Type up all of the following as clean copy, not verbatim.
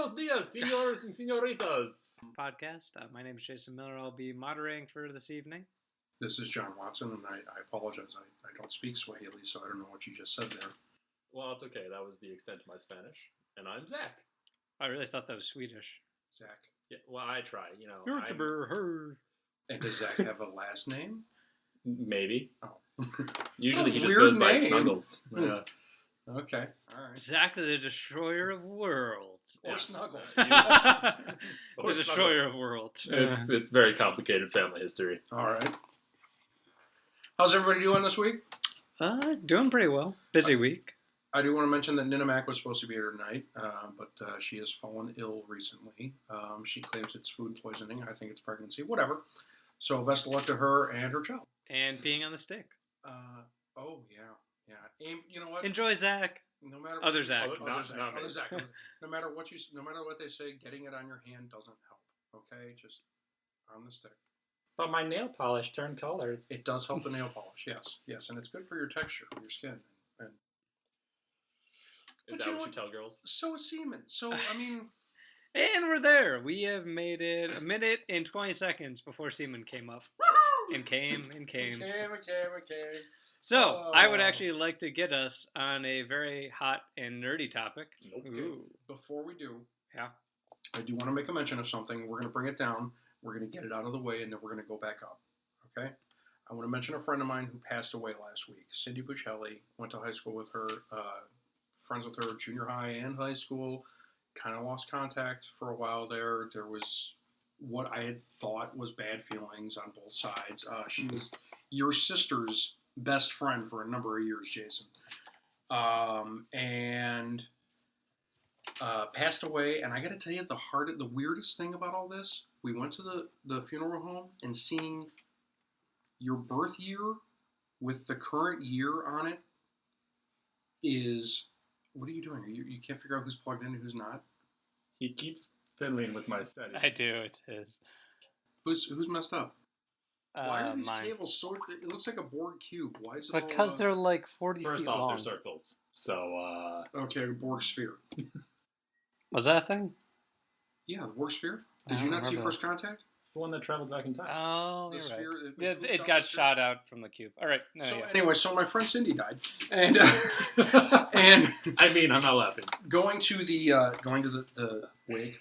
Buenos dias, senors and senoritas. Podcast. My name is Jason Miller. I'll be moderating for this evening. This is John Watson, and I apologize. I don't speak Swahili, so I don't know what you just said there. Well, it's okay. That was the extent of my Spanish. And I'm Zack. I really thought that was Swedish. Zack. Yeah, well, I try, And does Zack have a last name? Maybe. Oh. Usually he just Weird goes by name. Snuggles. Yeah. Okay. All right. Zack the Destroyer of Worlds. Or Yeah. Snuggles. The Destroyer of Worlds. It's very complicated family history. All right. How's everybody doing this week? Doing pretty well. Busy week. I do want to mention that Nina Mac was supposed to be here tonight, but she has fallen ill recently. She claims it's food poisoning. I think it's pregnancy. Whatever. So best of luck to her and her child. And being on the stick. Oh, yeah. Yeah. Aim, you know what? Enjoy, Zack. No matter Other what Zack. Other Zack. No matter what they say, getting it on your hand doesn't help. Okay, just on the stick. But my nail polish turned colors. It does help the nail polish. Yes, and it's good for your texture, your skin, and. Is that what you tell girls? So is semen. So I mean. And we're there. We have made it a minute and 20 seconds before semen came up. Woohoo! And came. It came. So, I would actually like to get us on a very hot and nerdy topic. Okay. Before we do, Yeah. I do want to make a mention of something. We're going to bring it down. We're going to get it out of the way, and then we're going to go back up. Okay? I want to mention a friend of mine who passed away last week. Cindy Buccelli. Went to high school with her. Friends with her junior high and high school. Kind of lost contact for a while there. There was what I had thought was bad feelings on both sides. She was your sister's best friend for a number of years, Jason. And passed away. And I got to tell you, the weirdest thing about all this, we went to the funeral home and seeing your birth year with the current year on it is, what are you doing? You can't figure out who's plugged in and who's not? He keeps fiddling with my settings. I do. It is. Who's messed up? Why are these Mine. cables so? It looks like a Borg cube. Why is it? Because they're like 40 First feet off, long. they're circles. So, okay, Borg sphere. Was that a thing? Yeah, the Borg sphere. I Did you don't not see remember First Contact? it's the one that traveled back in time. Oh, The you're sphere. right. It It pooped got out the sphere. shot out from the cube. All right. No, So yeah. anyway, so my friend Cindy died, and and I mean, I'm not laughing. going to the wake,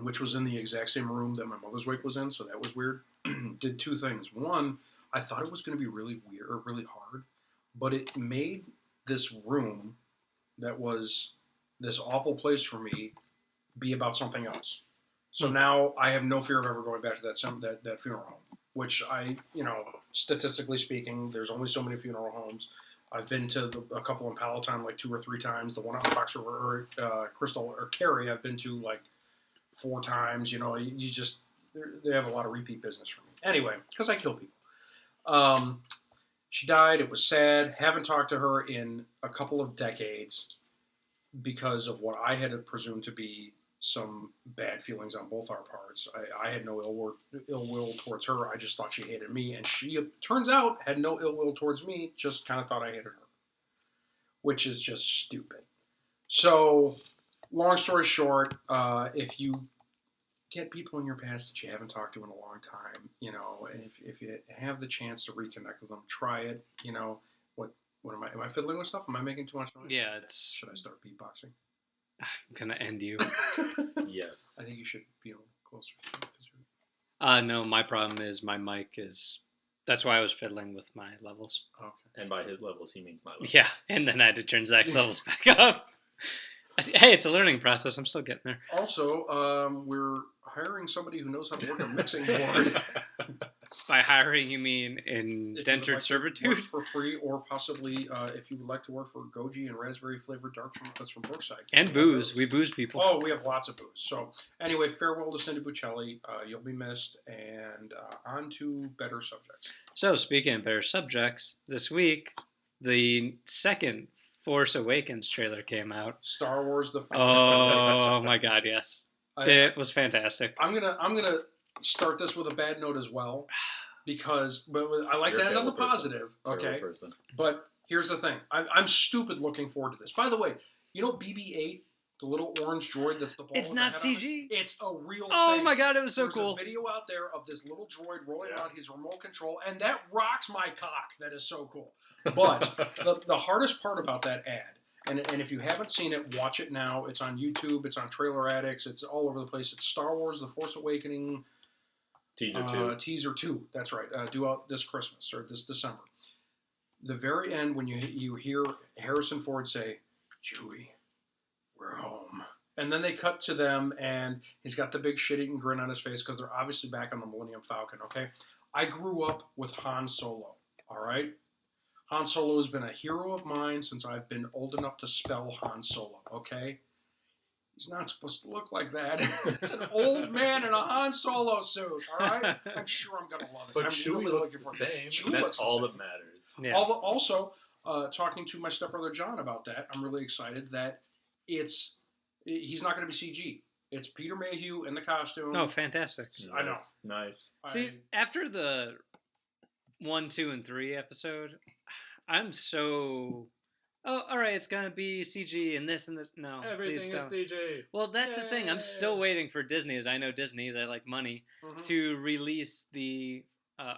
which was in the exact same room that my mother's wake was in, so that was weird. Did two things. One, I thought it was going to be really weird or really hard, but it made this room that was this awful place for me be about something else. So now I have no fear of ever going back to that funeral home, which statistically speaking, there's only so many funeral homes. I've been to a couple in Palatine like 2 or 3 times. The one on Fox River, Crystal or Cary, I've been to like 4 times. You just they have a lot of repeat business for me. Anyway, because I kill people. She died. It was sad. Haven't talked to her in a couple of decades because of what I had presumed to be some bad feelings on both our parts. I had no ill will towards her. I just thought she hated me, and she, turns out, had no ill will towards me, just kind of thought I hated her, which is just stupid. So, long story short, if you get people in your past that you haven't talked to in a long time, if you have the chance to reconnect with them, try it. What am I fiddling with stuff? Am I making too much noise? Yeah, it's. Should I start beatboxing? I'm going to end you. Yes. I think you should be a little closer to it. No, my problem is my mic is. That's why I was fiddling with my levels. Okay. And by his levels, he means my levels. Yeah, and then I had to turn Zach's levels back up. Hey, it's a learning process. I'm still getting there. Also, we're hiring somebody who knows how to work a mixing board. By hiring, you mean If you would indentured like to servitude? work for free, or possibly if you would like to work for Goji and raspberry flavored dark chocolates from Brookside. And booze. We booze people. Oh, we have lots of booze. So anyway, farewell to Cindy Buccelli. You'll be missed, and on to better subjects. So, speaking of better subjects, this week, the second Force Awakens trailer came out. Star Wars: The Force. Oh my God, yes. It was fantastic. I'm gonna start this with a bad note as well, but I like You're to a end on the terrible person. positive. Terrible Okay, person. but here's the thing. I'm stupid looking forward to this. By the way, BB-8 The little orange droid that's the ball. It's with not the head on CG. It's a real Oh thing. my god, it was so There's cool. a video out there of this little droid rolling around his remote control, and that rocks my cock. That is so cool. But the hardest part about that ad, and if you haven't seen it, watch it now. It's on YouTube. It's on Trailer Addicts. It's all over the place. It's Star Wars: The Force Awakening Teaser 2. That's right. Due out this Christmas or this December. The very end, when you hear Harrison Ford say, "Chewie, we're home." And then they cut to them, and he's got the big shit-eating grin on his face because they're obviously back on the Millennium Falcon, okay? I grew up with Han Solo, all right? Han Solo has been a hero of mine since I've been old enough to spell Han Solo, okay? He's not supposed to look like that. It's an old man in a Han Solo suit, all right? I'm sure I'm going to love it. But I'm Chewie really looks looking the for it. same. Chewie That's looks the all same. that matters. Yeah. Also, talking to my stepbrother John about that, I'm really excited that he's not going to be CG. It's Peter Mayhew in the costume. Oh, fantastic. I know. Nice. See, after the 1, 2, and 3 episode, I'm so... Oh, all right, it's going to be CG and this and this. No, Everything please is don't. CG. Well, that's the thing. I'm still waiting for Disney, as I know Disney, they like money, Mhm. to release the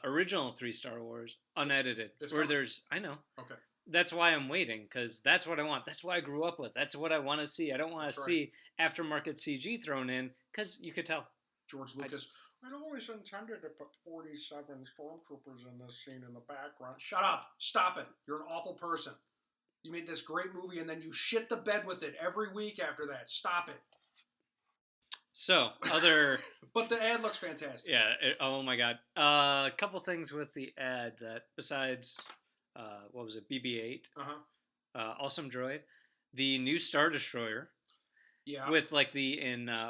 original 3 Star Wars unedited. It's where coming. there's... I know. Okay. That's why I'm waiting, because that's what I want. That's what I grew up with. That's what I want to see. I don't want to That's see aftermarket CG thrown in, because you could tell. George Lucas. I'd always intended to put 47 stormtroopers in this scene in the background. Shut up. Stop it. You're an awful person. You made this great movie, and then you shit the bed with it every week after that. Stop it. So, other... But the ad looks fantastic. Yeah, oh my god. A couple things with the ad that, besides, what was it, BB-8, Uh-huh. Awesome Droid, the new Star Destroyer, Yeah. with like the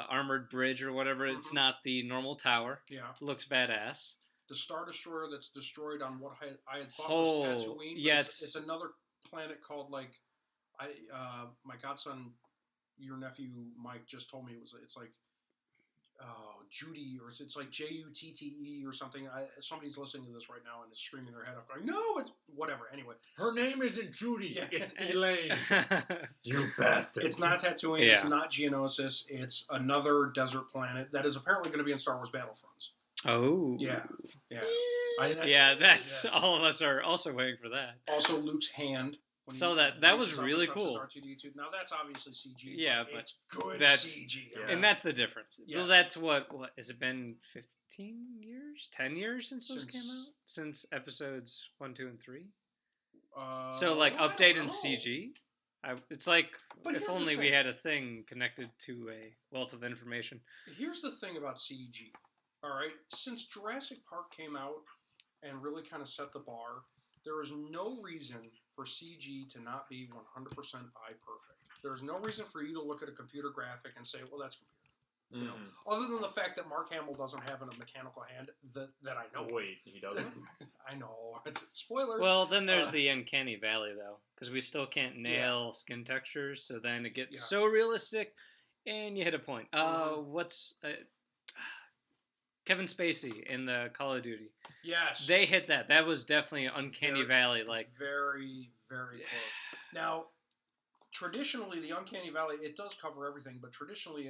armored bridge or whatever, it's Mhm. not the normal tower, Yeah. looks badass. The Star Destroyer that's destroyed on what I had thought Oh, was Tatooine. But yes. it's another planet called, like, my godson, your nephew Mike just told me it's like Judy, or it's like Jutte or something. Somebody's listening to this right now and is screaming their head off, going, "No, it's whatever." Anyway, Her name isn't Judy. Yeah. It's Elaine. You bastard. it's not Tatooine. Yeah. It's not Geonosis. It's another desert planet that is apparently going to be in Star Wars Battlefronts. Oh. Yeah. That's yes. all of us are also waiting for that. Also, Luke's hand. when So he that was reaches up really and touches cool. R2-D2. Now that's obviously CG. Yeah, but but it's good that's- CG. yeah. And that's the difference. Yeah. Well, that's what has it been 15 years? 10 years since those came Since- out? Since episodes 1, 2, and 3? So So, like, update in CG? It's like, But if here's the only we thing. had a thing connected to a wealth of information. Here's the thing about CG. All right, since Jurassic Park came out and really kind of set the bar, there is no reason for CG to not be 100% eye perfect. There's no reason for you to look at a computer graphic and say, "Well, that's computer." You know, other than the fact that Mark Hamill doesn't have a mechanical hand that I know. Oh, wait, he doesn't? I know. Spoilers. Well, then there's Uh, the uncanny valley, though, because we still can't nail skin textures, so then it gets Yeah. so realistic, and you hit a point. Mhm. What's... Kevin Spacey in the Call of Duty. yes. They hit that. That was definitely an uncanny Very- valley. Like, Very, very close. Now, traditionally, the Uncanny Valley, it does cover everything, but traditionally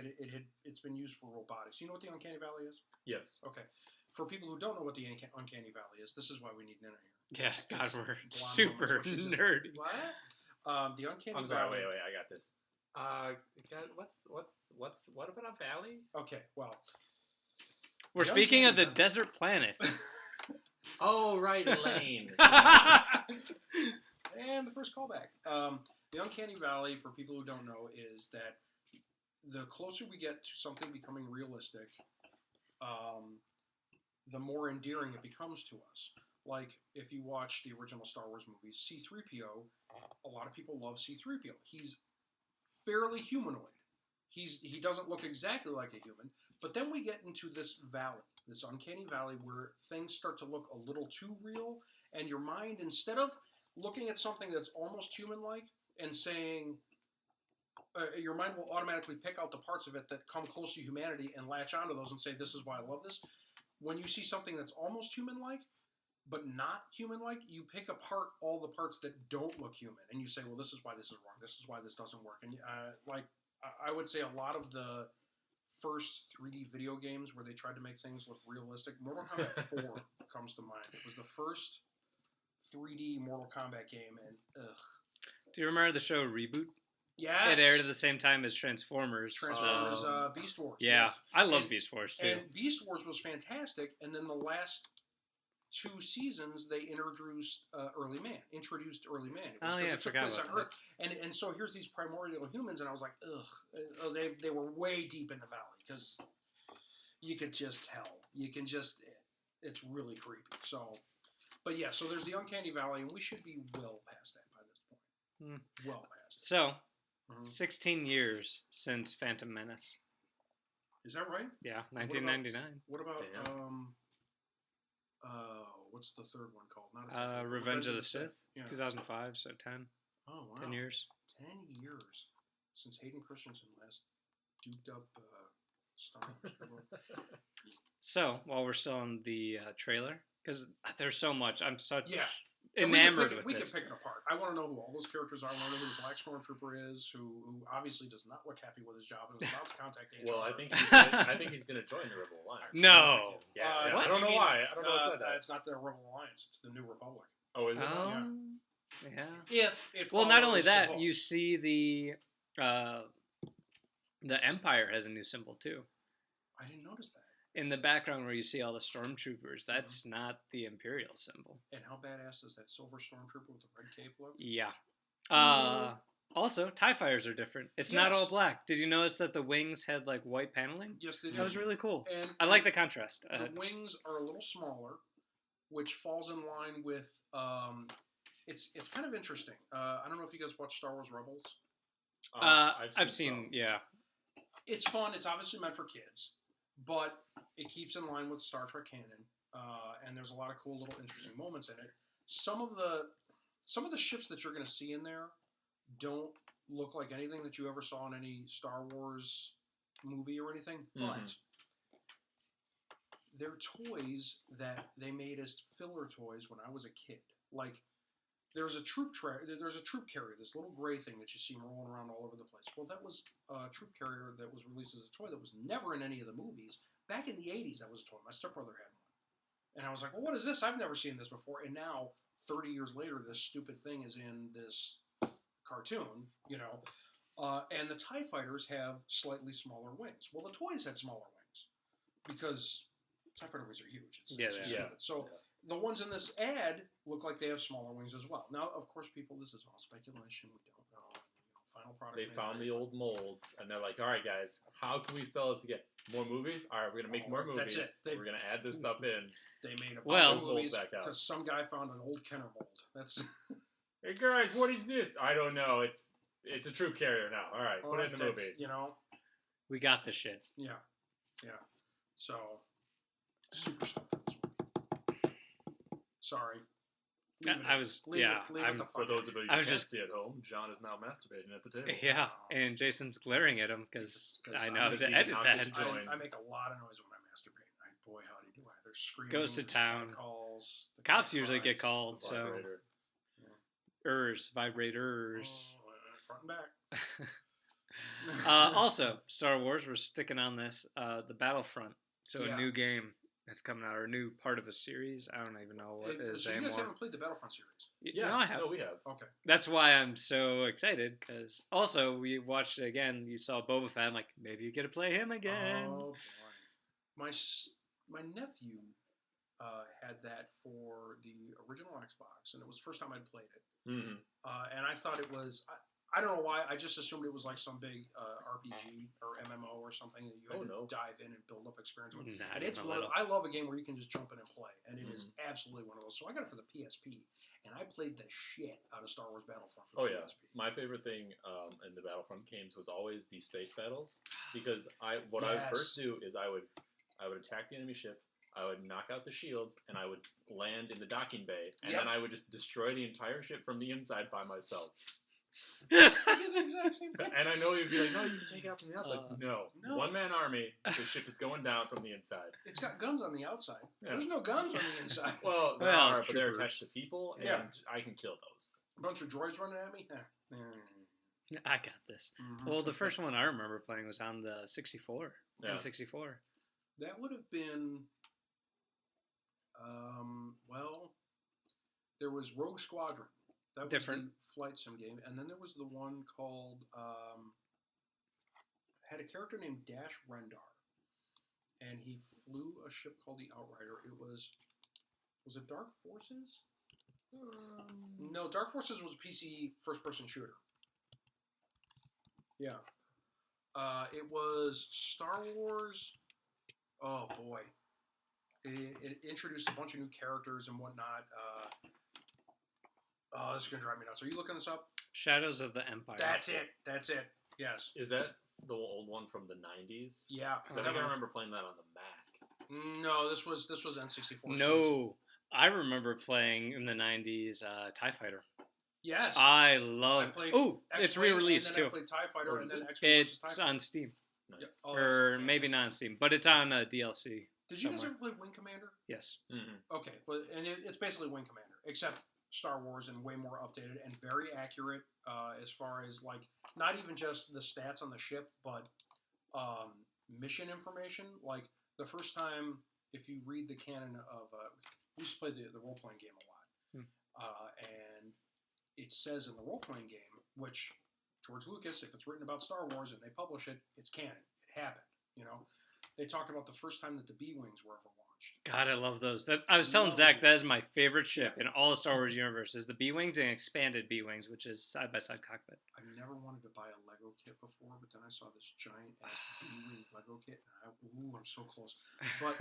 it's been used for robotics. You know what the Uncanny Valley is? Yes. Okay. For people who don't know what the Uncanny Valley is, this is why we need Nina here. yeah, God, Because we're blonde super woman's what she just- nerdy. What? The Uncanny I'm sorry, Valley. wait, I got this. What about a valley? Okay, well. We're The speaking of the Uncanny desert planet. Oh, right, Elaine. And the first callback. The Uncanny Valley, for people who don't know, is that the closer we get to something becoming realistic, the more endearing it becomes to us. Like, if you watch the original Star Wars movies, C-3PO, a lot of people love C-3PO. He's fairly humanoid. He doesn't look exactly like a human, but then we get into this valley, this uncanny valley where things start to look a little too real, and your mind, instead of looking at something that's almost human-like and saying, your mind will automatically pick out the parts of it that come close to humanity and latch onto those and say, this is why I love this. When you see something that's almost human-like, but not human-like, you pick apart all the parts that don't look human, and you say, well, this is why this is wrong, this is why this doesn't work. And I would say a lot of the first 3D video games where they tried to make things look realistic. Mortal Kombat 4 comes to mind. It was the first 3D Mortal Kombat game, and ugh. Do you remember the show Reboot? Yes. It aired at the same time as Transformers. Beast Wars. Yeah, yes. I love Beast Wars too. And Beast Wars was fantastic, and then the last 2 seasons they introduced Early Man. It was I it took forgot place about on Earth, and so here's these primordial humans, and I was like, ugh. They were way deep in the valley because you could just tell. It's really creepy. So, but yeah, so there's the Uncanny Valley, and we should be well past that by this point. Well past it. So, 16 years since Phantom Menace. Is that right? Yeah, 1999. What about what's the third one called? Not Revenge of the Sith, yeah. 2005, so 10. Oh, wow. 10 years. 10 years since Hayden Christensen last duped up Star Wars. So, while we're still on the trailer, because there's so much, I'm such And enamored we with can this. pick it apart. I want to know who all those characters are. I want to know who the Black Stormtrooper is, who obviously does not look happy with his job and is about to contact HR. Well, I think he's going to join the Rebel Alliance. No. Yeah, what? I don't know why. I don't know what said that. It's not the Rebel Alliance. It's the New Republic. Oh, is it? Yeah. If it Well, not only follows the that, book. you see the Empire has a new symbol too. I didn't notice that. In the background where you see all the stormtroopers, that's not the Imperial symbol. And how badass does that silver stormtrooper with the red cape look? Yeah. Also, TIE fighters are different. It's not Yes. all black. Did you notice that the wings had like white paneling? Yes, they do. That was really cool. And I like the contrast. the wings are a little smaller, which falls in line with. It's kind of interesting. I don't know if you guys watch Star Wars Rebels. I've seen, yeah. It's fun. It's obviously meant for kids, but it keeps in line with Star Trek canon, and there's a lot of cool little interesting moments in it. Some of the ships that you're going to see in there don't look like anything that you ever saw in any Star Wars movie or anything, but they're toys that they made as filler toys when I was a kid. Like, there's a troop carrier, this little gray thing that you see rolling around all over the place. Well, that was a troop carrier that was released as a toy that was never in any of the movies. Back in the 80s, that was a toy. My stepbrother had one. And I was like, well, what is this? I've never seen this before. And now, 30 years later, this stupid thing is in this cartoon, and the TIE fighters have slightly smaller wings. Well, the toys had smaller wings because TIE fighter wings are huge. It's stupid. So the ones in this ad look like they have smaller wings as well. Now, of course, people, this is all speculation. We don't know. Final product. They found the old molds, and they're like, all right, guys, how can we sell this again? More movies? All right, we're going to make more movies. That's it. We're going to add this stuff in. They made a bunch Well, of movies back out. because some guy found an old Kenner mold. That's Hey, guys, what is this? I don't know. It's a troop carrier now. All right, put it in the movie. We got this shit. Yeah. So, super stoked on this movie. Sorry. For those of you who I was can't just- see at home, John is now masturbating at the table. Yeah, and Jason's glaring at him because I know how Because to he edit did not that. get to join. I make a lot of noise when I masturbate. Boy, howdy do I. There's screaming. Goes to there's town. Calls. The Cops usually get called, The so vibrator. vibrators. Front and back. Also, Star Wars. We're sticking on this. The Battlefront. So Yeah. a new game that's coming out, or a new part of a series. I don't even know what it is So you anymore. guys haven't played the Battlefront series? Yeah, no, I have. No, we have. Okay. That's why I'm so excited. Because also we watched it again. You saw Boba Fett. I'm like, maybe you get to play him again. Oh boy, my nephew had that for the original Xbox, and it was the first time I'd played it. Mm-hmm. And I thought it was. I don't know why. I just assumed it was like some big RPG or MMO or something that you had to dive in and build up experience with. Not And it's even a little. I love a game where you can just jump in and play, and it is absolutely one of those. So I got it for the PSP, and I played the shit out of Star Wars Battlefront for the PSP. My favorite thing in the Battlefront games was always the space battles, because I would first do is I would attack the enemy ship. I would knock out the shields, and I would land in the docking bay, and then I would just destroy the entire ship from the inside by myself. I did the exact same thing. And I know you'd be like, no, you can take it out from the outside. No. One-man army, the ship is going down from the inside. It's got guns on the outside. Yeah. There's no guns on the inside. Well, there Well, are, but they're troopers. attached to people, and I can kill those. A bunch of droids running at me. I got this. Mhm. Well, the first one I remember playing was on the 64. Yeah. N64. That would have been, well, there was Rogue Squadron. That was Different. the flight sim game, and then there was the one called had a character named Dash Rendar, and he flew a ship called the Outrider. It was it Dark Forces? No, Dark Forces was a PC first-person shooter. Yeah. It was Star Wars. Oh boy, it introduced a bunch of new characters and whatnot. Oh, this is gonna drive me nuts. Are you looking this up? Shadows of the Empire. That's it. That's it. Yes. Is that the old one from the 90s? Yeah. Because I think I remember playing that on the Mac. No, this was N64. No, I remember playing in the 90s TIE Fighter. Yes. I love. played Oh, it's X-Wing, re-released and then too. I played TIE Fighter, Oh, and is then it? X-Wing versus TIE It's Fighter. on Steam, Nice. Yeah. Oh, or that's maybe fantastic. not on Steam, but it's on DLC. Did you guys somewhere. ever play Wing Commander? Yes. Mm-hmm. Okay, but it's basically Wing Commander, except Star Wars and way more updated and very accurate as far as like not even just the stats on the ship, but mission information. Like the first time, if you read the canon of, we used to play the role playing game a lot, and it says in the role playing game, which George Lucas, if it's written about Star Wars and they publish it, it's canon. It happened. You know, they talked about the first time that the B-wings were ever launched. God, I love those. I was telling Zach that is my favorite ship in all the Star Wars universe is the B-wings and expanded B-wings, which is side by side cockpit. I've never wanted to buy a Lego kit before, but then I saw this giant ass B-wing Lego kit, and I'm so close. But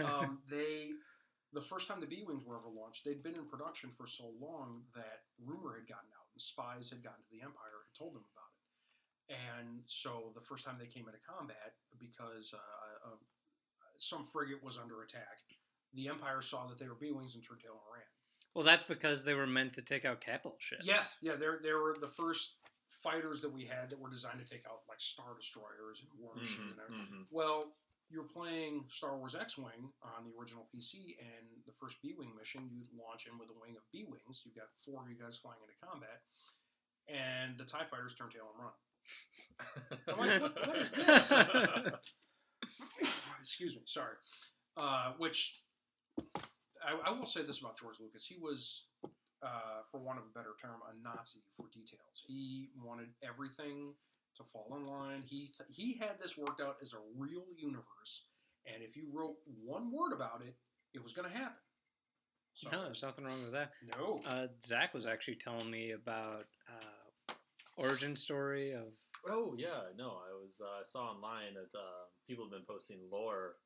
the first time the B-wings were ever launched, they'd been in production for so long that rumor had gotten out, and spies had gotten to the Empire and told them about it. And so the first time they came into combat, because some frigate was under attack, the Empire saw that they were B-wings and turned tail and ran. Well, that's because they were meant to take out capital ships. Yeah, they were the first fighters that we had that were designed to take out like Star Destroyers and war machines and everything. Mm-hmm. Well, you're playing Star Wars X-Wing on the original PC, and the first B-Wing mission, you launch in with a wing of B-Wings. You've got 4 of you guys flying into combat, and the TIE fighters turn tail and run. I'm like, what is this? Excuse me, sorry. Which I will say this about George Lucas. He was, for want of a better term, a Nazi for details. He wanted everything to fall in line. He had this worked out as a real universe, and if you wrote one word about it, it was going to happen. So, No, there's nothing wrong with that. No. Zach was actually telling me about origin story of. Oh yeah, no, I was saw online that people have been posting lore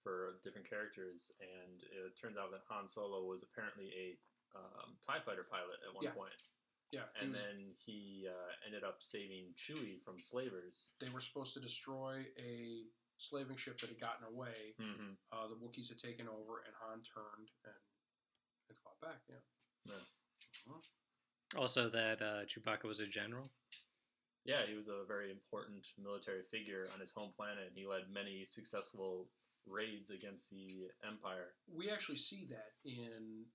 for different characters, and it turns out that Han Solo was apparently a TIE fighter pilot at one point. Yeah, and then he ended up saving Chewie from slavers. They were supposed to destroy a slaving ship that had gotten away. Mm-hmm. The Wookiees had taken over, and Han turned and fought back. Yeah. Mm-hmm. Also, that Chewbacca was a general. Yeah, he was a very important military figure on his home planet, and he led many successful raids against the Empire. We actually see that in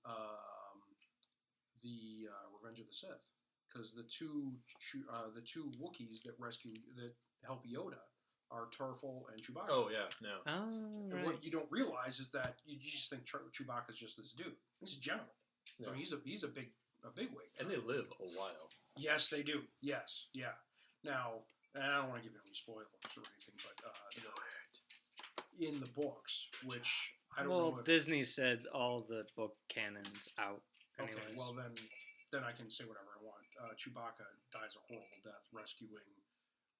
the Revenge of the Sith, because the two Wookiees that help Yoda are Tarful and Chewbacca. Oh yeah, no. Oh, and what you don't realize is that you just think Chewbacca's just this dude. He's a general. Yeah. I mean, he's a bigwig. And they live a while. Yes, they do. Yes, yeah. Now, and I don't want to give any spoilers or anything, but in the books, which I don't know if... Disney said all the book canons out anyways. Okay, well then I can say whatever I want. Chewbacca dies a horrible death rescuing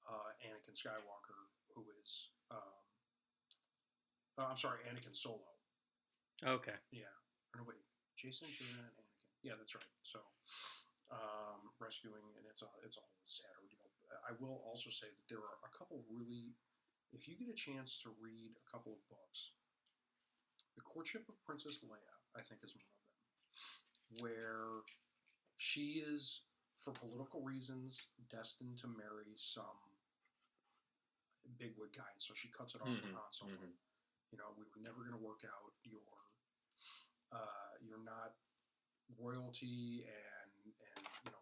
Anakin Skywalker, who is... I'm sorry, Anakin Solo. Okay. Yeah. Or no, wait. Jason, Jaina, and Anakin. Yeah, that's right. So, rescuing, and it's a whole sad ordeal. I will also say that there are a couple really... If you get a chance to read a couple of books, The Courtship of Princess Leia, I think, is one of them, where she is, for political reasons, destined to marry some bigwig guy, and so she cuts it off with Han Solo. Mm-hmm. You know, we were never going to work out. You're not royalty, and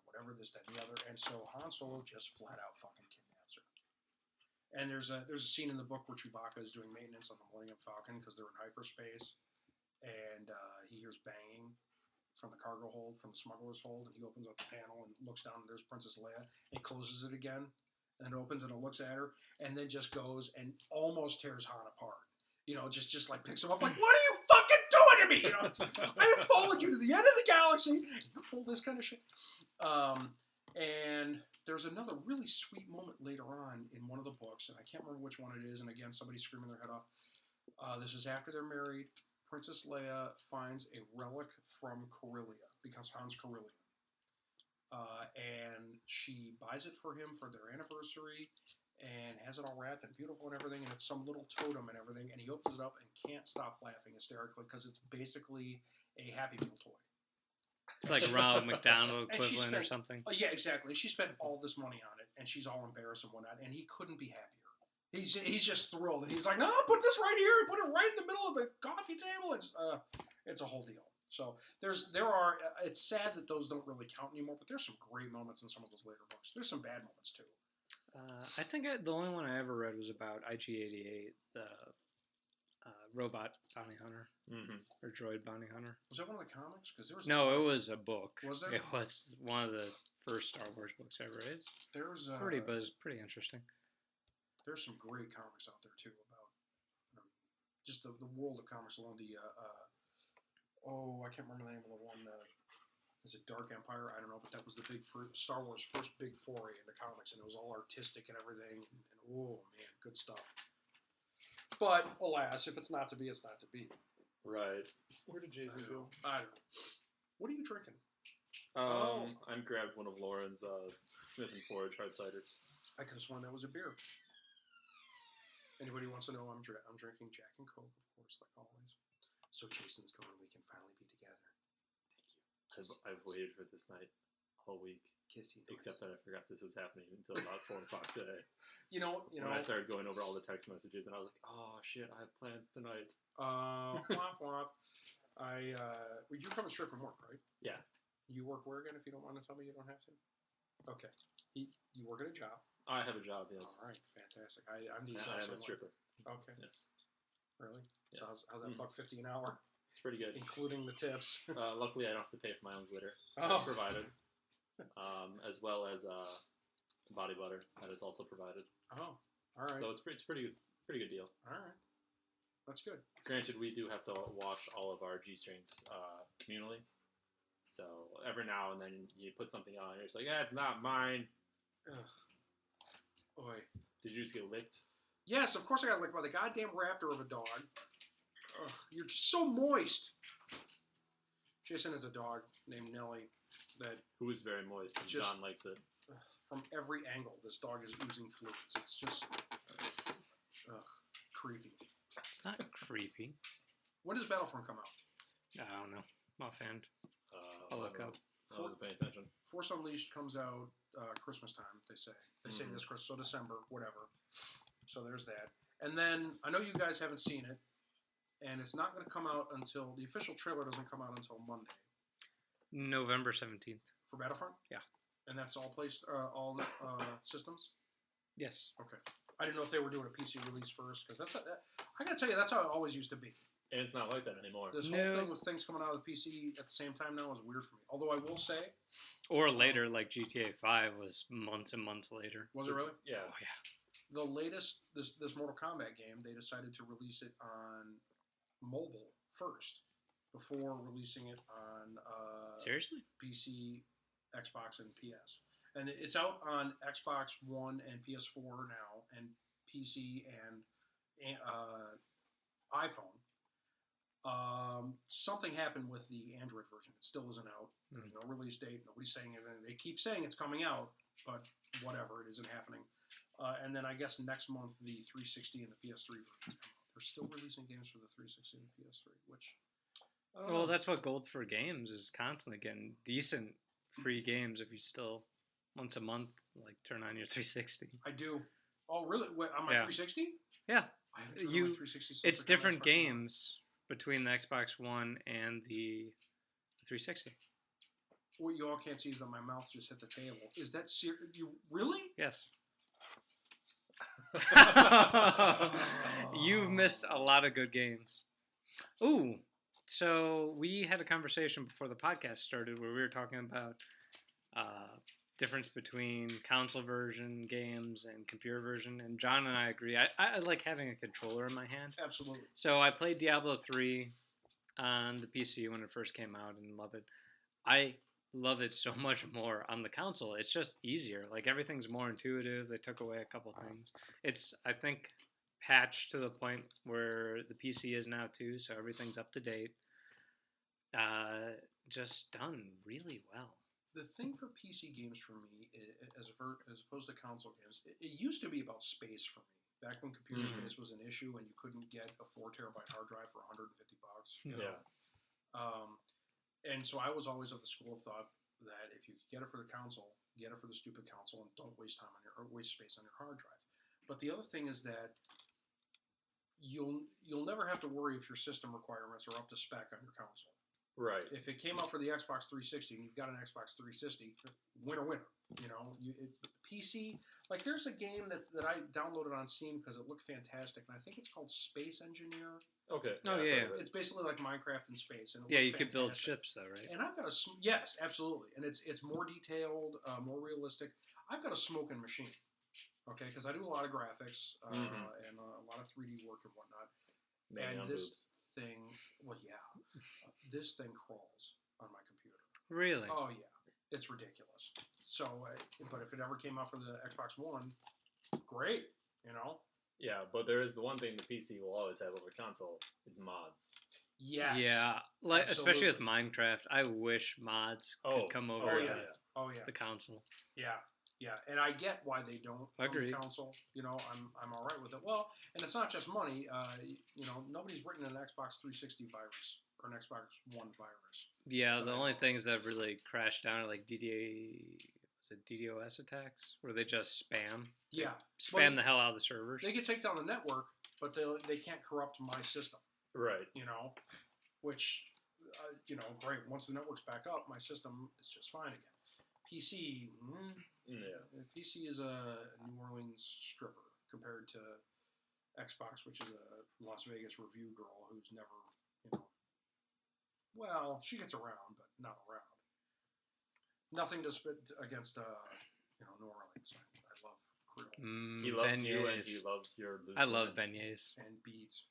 whatever, this, that, and the other. And so Han Solo just flat out fucking kidnaps her. And there's a scene in the book where Chewbacca is doing maintenance on the Millennium Falcon because they're in hyperspace, and he hears banging from the cargo hold, from the smuggler's hold, and he opens up the panel and looks down, and there's Princess Leia, and he closes it again, and it opens and it looks at her, and then just goes and almost tears Han apart. Just like picks him up, like, what are you fucking doing to me? I have followed you to the end of the galaxy. You pull this kind of shit. And there's another really sweet moment later on in one of the books, and I can't remember which one it is, and again, somebody's screaming their head off. This is after they're married. Princess Leia finds a relic from Corellia, because Han's Corellian. And she buys it for him for their anniversary, and has it all wrapped and beautiful and everything, and it's some little totem and everything, and he opens it up and can't stop laughing hysterically because it's basically a Happy Meal toy. It's like Ronald McDonald equivalent or something. Yeah, exactly. She spent all this money on it, and she's all embarrassed and whatnot, and he couldn't be happier. He's just thrilled, and he's like, no, put this right here, put it right in the middle of the coffee table. It's a whole deal. So it's sad that those don't really count anymore, but there's some great moments in some of those later books. There's some bad moments too. I think the only one I ever read was about IG-88, the robot bounty hunter, or droid bounty hunter. Was that one of the comics? Because there was it was a book. Was there? It was one of the first Star Wars books I ever read. There's pretty interesting. There's some great comics out there too about just the world of comics alone. I can't remember the name of the one. Is it Dark Empire? I don't know, but that was the Star Wars first big foray into comics, and it was all artistic and everything. And oh man, good stuff. But alas, if it's not to be, it's not to be. Right. Where did Jason go? I don't know. What are you drinking? I grabbed one of Lauren's Smith and Forge hard ciders. I could have sworn that was a beer. Anybody wants to know? I'm drinking Jack and Coke, of course, like always. So Jason's gone. We can finally be together. I've waited for this night all week. Kissy. Except that I forgot this was happening until about 4 o'clock today. When I started going over all the text messages, and I was like, "Oh shit, I have plans tonight." Womp womp. You're coming straight from work, right? Yeah. You work where again? If you don't want to tell me, you don't have to. Okay. You work at a job. I have a job. Yes. All right. Fantastic. I am a stripper. Okay. Yes. Really? Yes. So how's that $1.50 an hour? It's pretty good, including the tips. Luckily, I don't have to pay for my own glitter. Oh. That's provided, as well as body butter that is also provided. Oh, all right. So it's pretty good deal. All right, that's good. Granted, we do have to wash all of our G-strings communally. So every now and then you put something on, and you're just like, it's not mine. Ugh. Boy. Did you just get licked? Yes, of course I got licked by the goddamn raptor of a dog. Ugh, you're just so moist. Jason has a dog named Nellie who is very moist, and John likes it. From every angle, this dog is oozing fluids. It's just creepy. It's not creepy. When does Battlefront come out? I don't know. Offhand. I'll look up. I wasn't paying attention. Force Unleashed comes out Christmas time, they say. They say this Christmas, so December, whatever. So there's that. And then, I know you guys haven't seen it, and it's not going to come out until, the official trailer doesn't come out until Monday. November 17th. For Battlefront? Yeah. And that's all systems? Yes. Okay. I didn't know if they were doing a PC release first, because I got to tell you, that's how it always used to be. And it's not like that anymore. This whole thing with things coming out of the PC at the same time now is weird for me. Although I will say... Or later, like GTA 5 was months and months later. Was it really? Yeah. Oh, yeah. The latest, this Mortal Kombat game, they decided to release it on mobile first, before releasing it on Seriously? PC, Xbox, and PS. And it's out on Xbox One and PS4 now, and PC and iPhone. Something happened with the Android version. It still isn't out. There's no release date. Nobody's saying it. They keep saying it's coming out, but whatever, it isn't happening. And then I guess next month the 360 and the PS3 versions come out. They're still releasing games for the 360 and the PS3, which... well, that's what Gold for Games is constantly getting. Decent free games if you still, once a month, like turn on your 360. I do. Oh, really? Wait, on my 360? Yeah. I haven't turned on my 360 since it's I got different Xbox games between the Xbox One and the 360. what you all can't see is that my mouth just hit the table. Is that serious? You really? Yes. You've missed a lot of good games. Ooh, so we had a conversation before the podcast started where we were talking about difference between console version games and computer version, and John and I agree. I like having a controller in my hand. Absolutely. So I played Diablo 3 on the PC when it first came out and love it. I love it so much more on the console. It's just easier. Like everything's more intuitive. They took away a couple things. It's, I think, patched to the point where the PC is now too, so everything's up to date. Just done really well. The thing for PC games for me, as opposed to console games, it used to be about space for me. Back when computer space was an issue and you couldn't get a 4 terabyte hard drive for $150. You know? And so I was always of the school of thought that if you get it for the console, get it for the stupid console, and don't waste space on your hard drive. But the other thing is that you'll never have to worry if your system requirements are up to spec on your console. Right. If it came out for the Xbox 360 and you've got an Xbox 360, winner. You know, PC. Like there's a game that I downloaded on Steam because it looked fantastic, and I think it's called Space Engineer. Okay. Oh yeah. It's basically like Minecraft in space, and yeah, you could build ships though, right? And I've got yes, absolutely, and it's more detailed, more realistic. I've got a smoking machine, okay, because I do a lot of graphics and a lot of 3D work and whatnot. Mainly and on this boobs. thing, well, yeah, this thing crawls on my computer. Really? Oh yeah, it's ridiculous. So, but if it ever came out for the Xbox One, great, you know. Yeah, but there is the one thing the PC will always have over console is mods. Yes. Yeah, like absolutely. especially with Minecraft, I wish mods could come over the console. Yeah. Yeah, and I get why they don't on the Agreed. console. You know, I'm all right with it. Well, and it's not just money. You know, nobody's written an Xbox 360 virus or an Xbox One virus. Yeah, the only things that really crashed down are like DDoS attacks, where they just spam. Yeah. Spam the hell out of the servers. They could take down the network, but they can't corrupt my system. Right. You know, which, you know, great. Once the network's back up, my system is just fine again. PC, PC is a New Orleans stripper compared to Xbox, which is a Las Vegas review girl who's never, you know, well, she gets around, but not around. Nothing to spit against, you know, New Orleans. I love Creole. He loves beignets. you and he loves your loose I love women. beignets. And beads.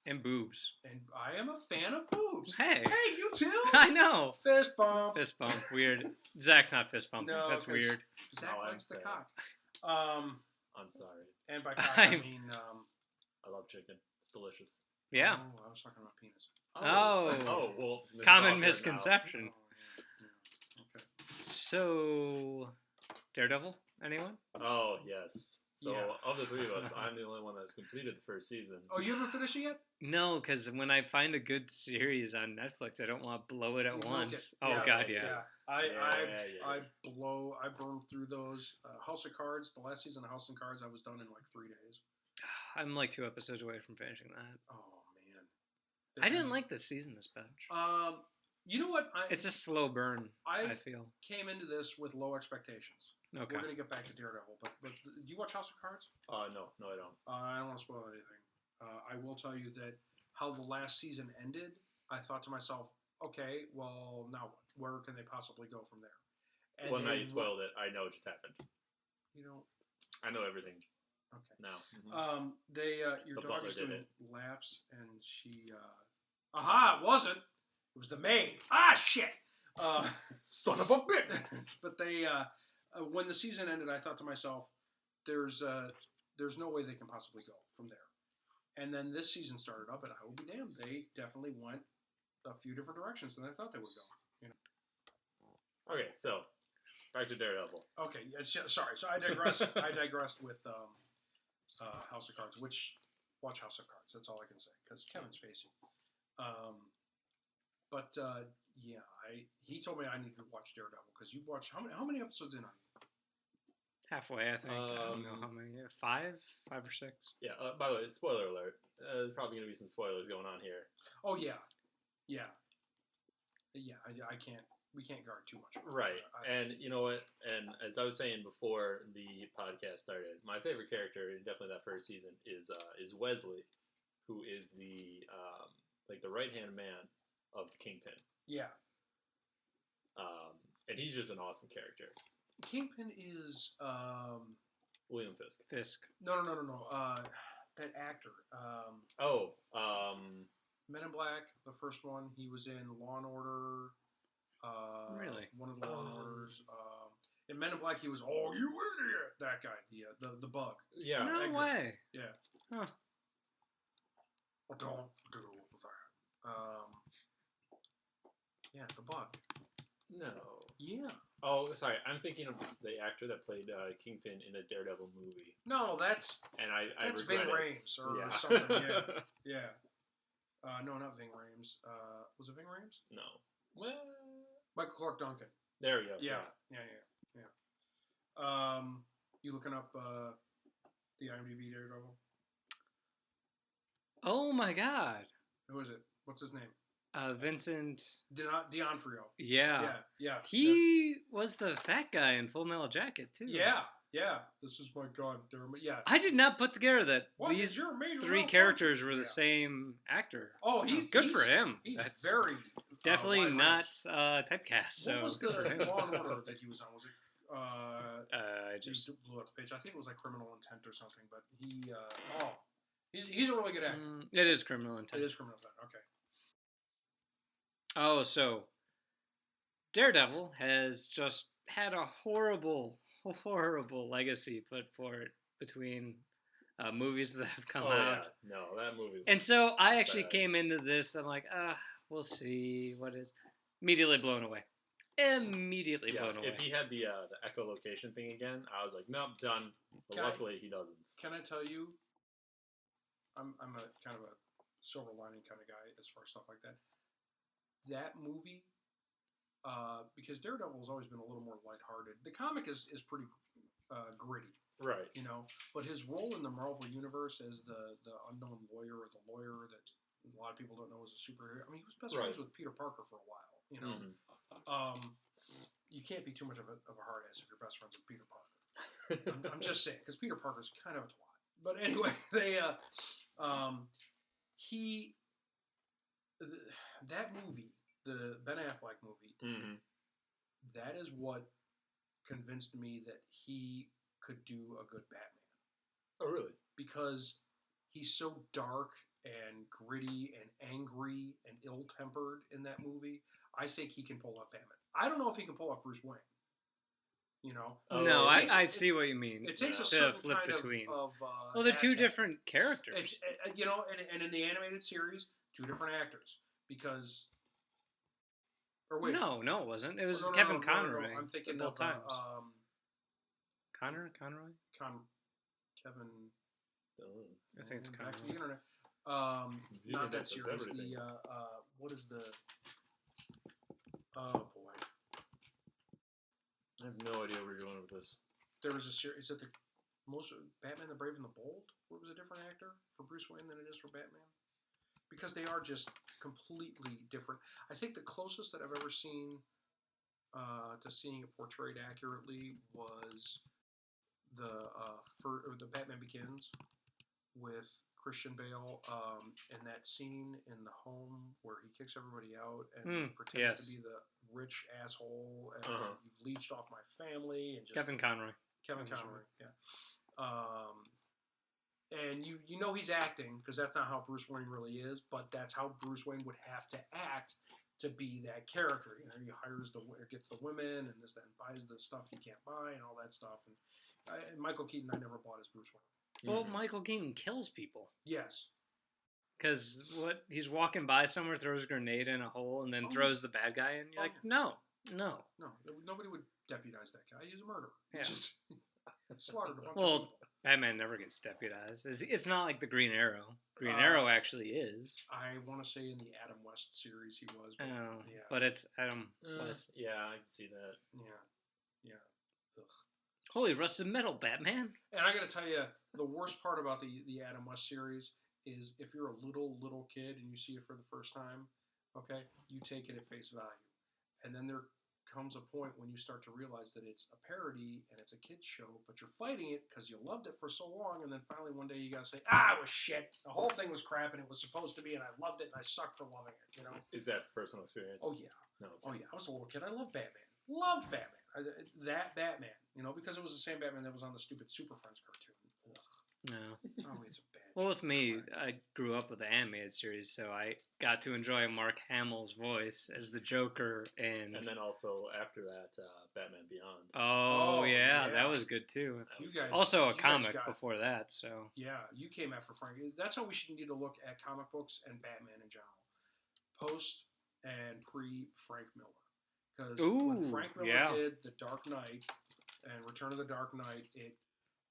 And boobs. And I am a fan of boobs. Hey, you too? I know. Fist bump. Fist bump. Weird. Zach's not fist bumping. No, that's 'cause weird. Zack No, I'm likes the sad. cock. I'm sorry. And by cock, I mean... I love chicken. It's delicious. Yeah. Oh, I was talking about penis. Oh. Well. Common misconception. Yeah. Okay. So, Daredevil, anyone? Oh, yes. So, Yeah. of the three of us, I'm the only one that's completed the first season. Oh, you haven't finished it yet? No, because when I find a good series on Netflix, I don't want to blow it at once. Okay. Oh, Yeah, God, yeah. I burned through those. House of Cards, the last season of House of Cards, I was done in like 3 days. I'm like 2 episodes away from finishing that. Oh, man. I didn't like this season this batch. You know what? It's a slow burn, I feel. Came into this with low expectations. Okay. We're going to get back to Daredevil, but do you watch House of Cards? No, I don't. I don't want to spoil anything. I will tell you that how the last season ended, I thought to myself, okay, well, now what? Where can they possibly go from there? And Well, now you spoiled it. I know what just happened. You know. I know everything Okay. now. Your The dog butler is did doing it. laps, and she. Aha! It wasn't. It was the maid. Ah, shit! Son of a bitch! But they, when the season ended, I thought to myself, there's no way they can possibly go from there. And then this season started up, and I will be damned, they definitely went a few different directions than I thought they would go. You know. Okay, so back to Daredevil. Okay, sorry. So I digress. I digressed with House of Cards. Watch House of Cards. That's all I can say because Kevin Spacey. Yeah, he told me I need to watch Daredevil because you watch how many episodes in are you? Halfway, I think. I don't know how many. 5 or 6. Yeah. By the way, spoiler alert. There's probably going to be some spoilers going on here. Oh yeah. I can't we can't guard too much. Right. And you know what? And as I was saying before the podcast started, my favorite character in definitely that first season is Wesley, who is the like the right hand man of the Kingpin. Yeah. And he's just an awesome character. Kingpin is William Fisk. Fisk. No. That actor. Men in Black, the first one. He was in Law and Order. Really? One of the Law and Orders. In Men in Black, he was you idiot. That guy, the bug. Yeah. No way. Yeah. Huh. Don't do that. Yeah, the bug. No. Yeah. Oh, sorry. I'm thinking of the actor that played Kingpin in a Daredevil movie. No, that's Ving regret Rhames or yeah. something. Yeah. No, not Ving Rhames. Was it Ving Rhames? No. Well, Michael Clark Duncan. there we go. Yeah. You looking up the IMDb Daredevil? Oh my God. Who is it? What's his name? Vincent. D'Onofrio. Yeah. Yeah. He was the fat guy in Full Metal Jacket too. Yeah. This is my god, Dermot. Yeah. I did not put together that these your major three characters were the same actor. Oh, he's good for him. He's That's very definitely wide not range. typecast. What was so the good for him. Law and Order that he was on? Was it? I just blew up the page. I think it was like Criminal Intent or something. But he's a really good actor. It is Criminal Intent. It is Criminal Intent. Okay. Oh, so Daredevil has just had a horrible legacy put for it between movies that have come out. Yeah. No, that movie. And so I actually bad. came into this. I'm like, we'll see what is. Immediately blown away. Immediately blown away. If he had the echolocation thing again, I was like, nope, done. But luckily, he doesn't. Can I tell you? I'm a kind of a silver lining kind of guy as far as stuff like that. That movie, because Daredevil has always been a little more lighthearted. The comic is pretty gritty, right? You know, but his role in the Marvel universe as the unknown lawyer or the lawyer that a lot of people don't know is a superhero. I mean, he was best friends with Peter Parker for a while. You know, you can't be too much of a hard ass if you're best friends with Peter Parker. I'm just saying, because Peter Parker's kind of a twat. But anyway, that movie, the Ben Affleck movie, that is what convinced me that he could do a good Batman. Oh, really? Because he's so dark and gritty and angry and ill-tempered in that movie. I think he can pull off Batman. I don't know if he can pull off Bruce Wayne. You know? No, I see what you mean. It takes a certain flip kind between. of well, they're two asset. different characters. It's, you know, and in the animated series, two different actors. Because... Or wait. No, it wasn't. It was no, Kevin Conroy. I'm thinking both of times. Conroy? Kevin... I think it's back to the Conroy. internet. Not that series. What is the... Oh, boy. I have no idea where you're going with this. There was a series. Is it the most Batman the Brave and the Bold? What was a different actor for Bruce Wayne than it is for Batman? Because they are just completely different. I think the closest that I've ever seen to seeing it portrayed accurately was the Batman Begins with Christian Bale and that scene in the home where he kicks everybody out and pretends to be the rich asshole and you've leached off my family and just Kevin Conroy, yeah. And you know he's acting because that's not how Bruce Wayne really is, but that's how Bruce Wayne would have to act to be that character. You know, he gets the women and this, that, and buys the stuff you can't buy and all that stuff. And Michael Keaton, I never bought as Bruce Wayne. Well, Michael Keaton kills people. Yes. Because he's walking by somewhere, throws a grenade in a hole, and then throws the bad guy in. You're like, no. Nobody would deputize that guy. He's a murderer. Yeah. He just slaughtered a bunch of Well, people. Batman never gets deputized. It's not like the Green Arrow. Green Arrow actually is. I want to say in the Adam West series he was. But, yeah. But it's Adam West. Yeah, I can see that. Yeah. Ugh. Holy rusted metal, Batman. And I got to tell you, the worst part about the Adam West series is if you're a little kid and you see it for the first time, okay, you take it at face value. And then there comes a point when you start to realize that it's a parody and it's a kid's show, but you're fighting it because you loved it for so long, and then finally one day you gotta say, it was shit. The whole thing was crap, and it was supposed to be, and I loved it, and I suck for loving it. Is that personal experience? Oh yeah. No. Okay. Oh yeah. I was a little kid. I loved Batman. Loved Batman. That Batman. Because it was the same Batman that was on the stupid Super Friends cartoon. Ugh. No. Oh, it's a bad. Well, with me, Right. I grew up with the animated series, so I got to enjoy Mark Hamill's voice as the Joker, and then also after that, Batman Beyond. oh yeah. that was good too. You guys Also a you guys comic got- before that, so Yeah, you came after Frank. That's how we should need to look at comic books and Batman in general. Post and pre Frank Miller. Because when Ooh, Frank Miller yeah. did The Dark Knight and Return of the Dark Knight, it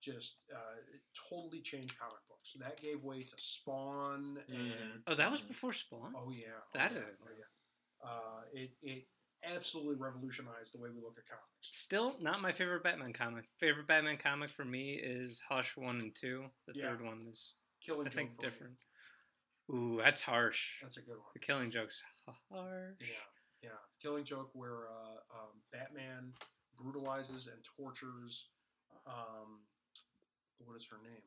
just it totally changed comic books. That gave way to Spawn and oh, that was before Spawn. oh yeah, That oh, yeah, is- oh yeah. It absolutely revolutionized the way we look at comics. Still not my favorite Batman comic. Favorite Batman comic for me is Hush 1 and 2. The Yeah. third one is, Killing I Joke think, for me. different. Ooh, that's harsh. That's a good one. The Killing Joke's harsh. Yeah. Killing Joke where Batman brutalizes and tortures, what is her name?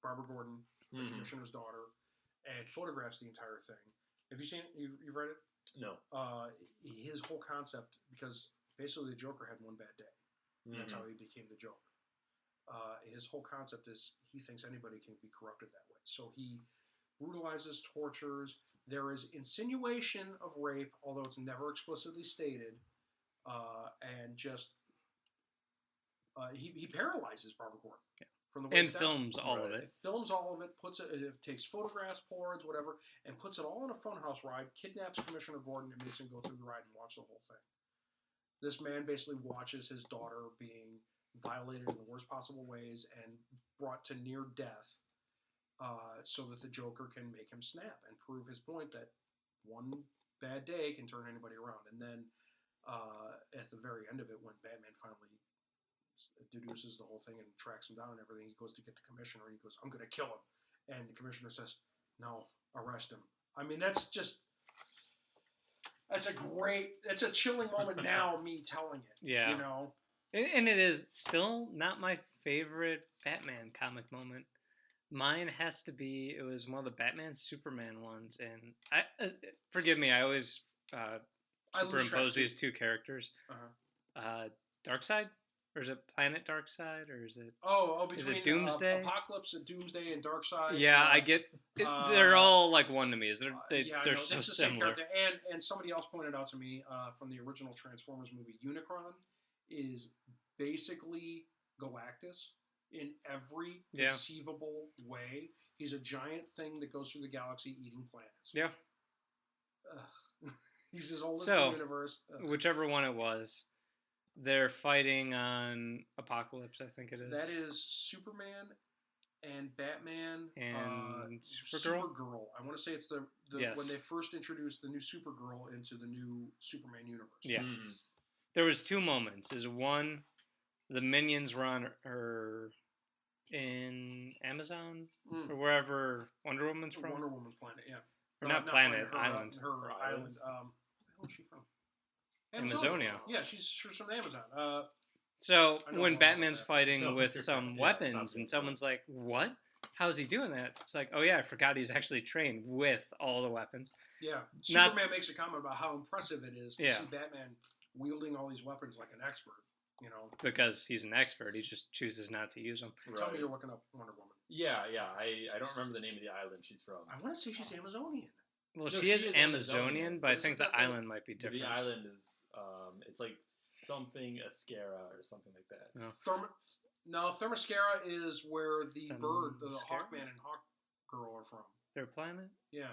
Barbara Gordon, the Mhm. commissioner's daughter, and photographs the entire thing. Have you seen it? You've read it? No. His whole concept, because basically the Joker had one bad day. And that's how he became the Joker. His whole concept is he thinks anybody can be corrupted that way. So he brutalizes, tortures. There is insinuation of rape, although it's never explicitly stated. And just he paralyzes Barbara Gordon from the waist And down. films all of Right. it. It films all of it, it takes photographs, Polaroids, whatever, and puts it all in a funhouse ride, kidnaps Commissioner Gordon, and makes him go through the ride and watch the whole thing. This man basically watches his daughter being violated in the worst possible ways and brought to near death so that the Joker can make him snap and prove his point that one bad day can turn anybody around. And then at the very end of it, when Batman finally deduces the whole thing and tracks him down and everything, he goes to get the commissioner and he goes, "I'm going to kill him." And the commissioner says, "No, arrest him." I mean, that's a chilling moment now, me telling it. Yeah. And it is still not my favorite Batman comic moment. Mine has to be, it was one of the Batman Superman ones, and forgive me, I always I lose track superimpose too. these two characters. Darkseid? Or is it Planet Darkseid? Or is it... Between Doomsday? Apocalypse and Doomsday and Darkseid. Yeah, I get... they're all like one to me. They're I they're know, so it's the same similar. character. And somebody else pointed out to me from the original Transformers movie, Unicron is basically Galactus in every Yeah. conceivable way. He's a giant thing that goes through the galaxy eating planets. Yeah. He's as old as So, the universe. Whichever one it was, they're fighting on Apocalypse, I think it is. That is Superman and Batman And Supergirl? Supergirl. I want to say it's the Yes. when they first introduced the new Supergirl into the new Superman universe. Yeah. There was two moments. Is one, the minions were on her in Amazon or wherever Wonder Woman's from. Wonder Woman's planet, yeah. Or not planet, her, island. Her island. Where the hell is she from? Amazonia. Yeah, she's from Amazon. So I know when all about Batman's that. fighting No, with you're some fine. Yeah, weapons, and obviously. someone's like, "What? How's he doing that?" It's like, "Oh yeah, I forgot he's actually trained with all the weapons." Yeah, Not- Superman makes a comment about how impressive it is to Yeah. see Batman wielding all these weapons like an expert. Because he's an expert, he just chooses not to use them. Tell me you're looking up Wonder Woman. Yeah. I don't remember the name of the island she's from. I want to say she's Amazonian. Well, No, she is she is Amazonian, Amazonian, but I but think isn't the that the- island might be different. The island is, it's like something Ascara or something like that. No. Thermoscara is where the bird, the Themyscira? Hawkman and Hawkgirl are from. Their planet? Yeah.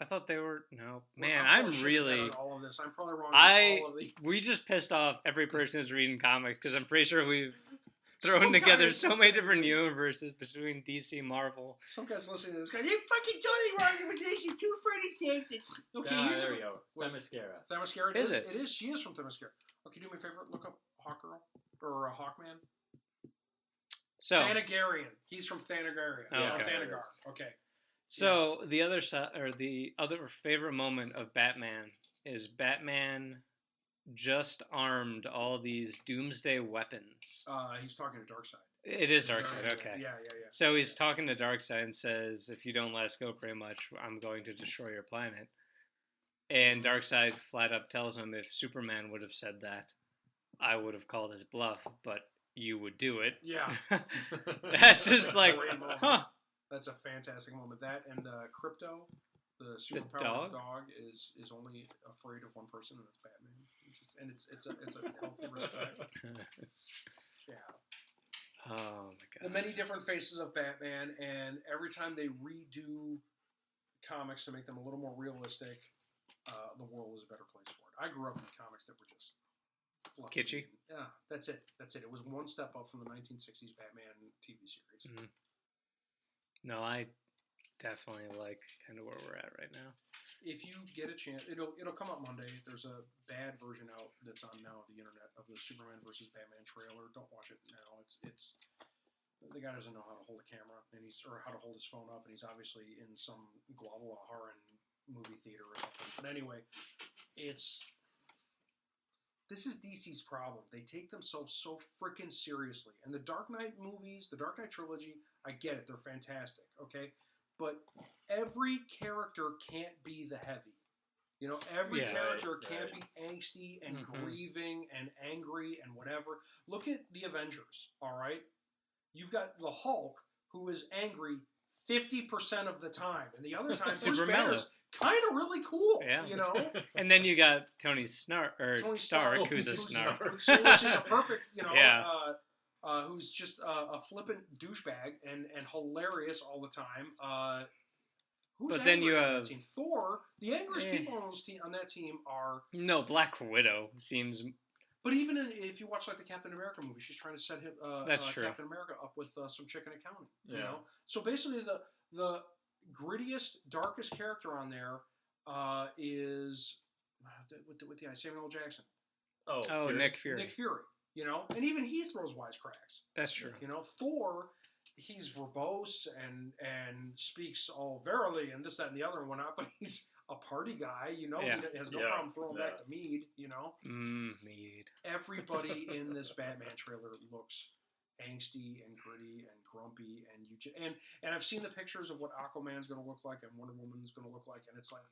I thought they were. No, Well, man, I'm I'm probably really. shitting on all of this. I'm probably wrong. I- on all of the. We just pissed off every person who's reading comics because I'm pretty sure we've thrown Some guy together is so many listening. different universes between DC, Marvel. Some guy's listening to this guy. You fucking totally wrong with this. You 246. Okay, here's there the- we go. What? Themyscira. Themyscira. Is it? It is. She is from Themyscira. Okay, do me a favor. Look up Hawkgirl or Hawkman. So, Thanagarian. He's from Thanagaria. Oh, okay. Thanagar. Okay. so the other side, or the other favorite moment of Batman is Batman just armed all these doomsday weapons. He's talking to Darkseid. It is Darkseid, okay. Yeah. So he's talking to Darkseid and says, if you don't let us go very much, I'm going to destroy your planet. And Darkseid flat up tells him if Superman would have said that, I would have called his bluff, but you would do it. Yeah. That's just like, huh. That's a fantastic moment. That and Crypto, the superpowered dog, is only afraid of one person, and it's Batman. It's a healthy respect. Yeah. Oh my god. The many different faces of Batman, and every time they redo comics to make them a little more realistic, the world is a better place for it. I grew up in comics that were just fluffy. Kitschy? Yeah, that's it. It was one step up from the 1960s Batman TV series. Mm-hmm. No, I definitely like kind of where we're at right now. If you get a chance, it'll come up Monday. There's a bad version out that's on now the internet of the Superman versus Batman trailer. Don't watch it now. It's the guy doesn't know how to hold a camera or how to hold his phone up, and he's obviously in some Guadalajara movie theater or something. But anyway, this is DC's problem. They take themselves so freaking seriously. And the Dark Knight movies, the Dark Knight trilogy, I get it. They're fantastic, okay? But every character can't be the heavy. You know, every character can't be angsty and grieving and angry and whatever. Look at the Avengers, all right? You've got the Hulk, who is angry 50% of the time. And the other time, Bruce Banner's kind of really cool, you know? And then you got Tony Stark, who's a snark. Which is a perfect, you know, who's just a flippant douchebag and hilarious all the time. But then you have Thor. The angriest people on that team are... No, Black Widow seems... But even if you watch like the Captain America movie, she's trying to set him, Captain America up with some chick in accounting. You know, so basically the grittiest, darkest character on there is with the Samuel L. Jackson. Oh, Fury. Nick Fury. Nick Fury. You know, and even he throws wisecracks. That's true. You know, Thor, he's verbose and speaks all verily and this, that, and the other and whatnot, but he's a party guy, you know, he has no problem throwing back to Mead, you know. Mead. Everybody in this Batman trailer looks angsty and gritty and grumpy, and I've seen the pictures of what Aquaman's going to look like and Wonder Woman's going to look like, and it's like,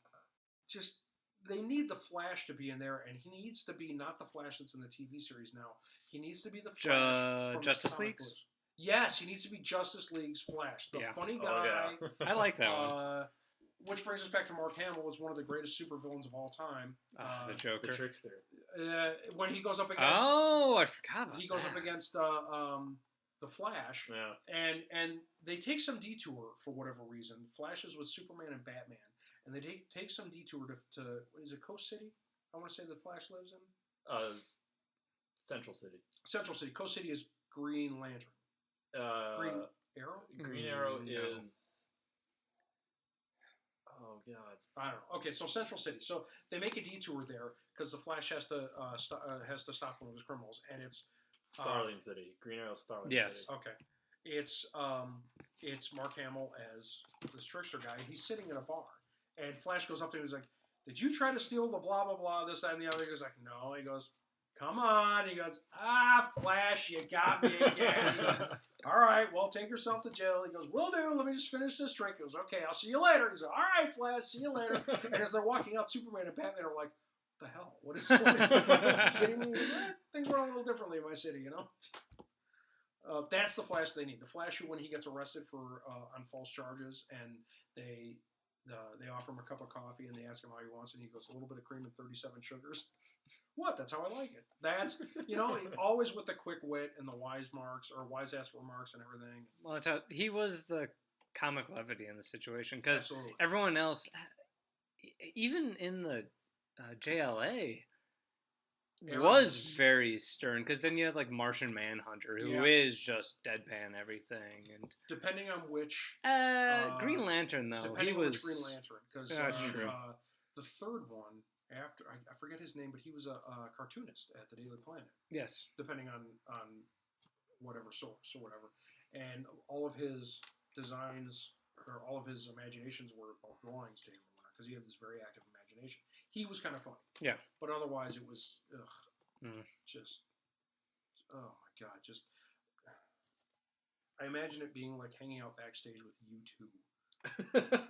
just, they need the Flash to be in there, and he needs to be not the Flash that's in the TV series now. He needs to be the Flash from Justice League. Yes, he needs to be Justice League's Flash, the funny guy. I like that one. Which brings us back to Mark Hamill, was one of the greatest supervillains of all time. The Joker. The trickster. When he goes up against... Oh, I forgot about He goes up against the Flash. Yeah. And they take some detour for whatever reason. Flash is with Superman and Batman. And they take some detour to is it Coast City? I want to say the Flash lives in? Central City. Central City. Coast City is Green Lantern. Green Arrow? Green Arrow is... Oh, God. I don't know. Okay, so Central City. So they make a detour there because the Flash has to stop one of his criminals, and it's Starling City. Green Arrow Starling Yes. City. Okay. It's Mark Hamill as this trickster guy, and he's sitting in a bar. And Flash goes up to him and he's like, "Did you try to steal the blah, blah, blah, this, that, and the other?" He goes like, "No." He goes, "Come on." He goes, "Flash, you got me again." He goes, "All right, well, take yourself to jail." He goes, "Will do. Let me just finish this drink." He goes, "Okay, I'll see you later." He's like, "All right, Flash, see you later." And as they're walking out, Superman and Batman are like, "The hell? What is going on?" Are you kidding me? He goes, "Things went a little differently in my city, you know?" That's the Flash they need. The Flash who, when he gets arrested for on false charges, and they offer him a cup of coffee and they ask him how he wants it, and he goes, "A little bit of cream and 37 sugars." What? That's how I like it. That's, you know, always with the quick wit and the wise ass remarks and everything. Well, that's how he was the comic levity in the situation, because everyone else, even in the JLA, was very stern. Because then you have like Martian Manhunter, who is just deadpan everything, and depending on which Green Lantern though, he was Green Lantern, because the third one. After I forget his name, but he was a cartoonist at the Daily Planet. Yes. Depending on whatever source or whatever, and all of his designs or all of his imaginations were all drawings to him, because he had this very active imagination. imagination. He was kind of funny. Yeah. But otherwise, it was just, oh my God, just. I imagine it being like hanging out backstage with U2.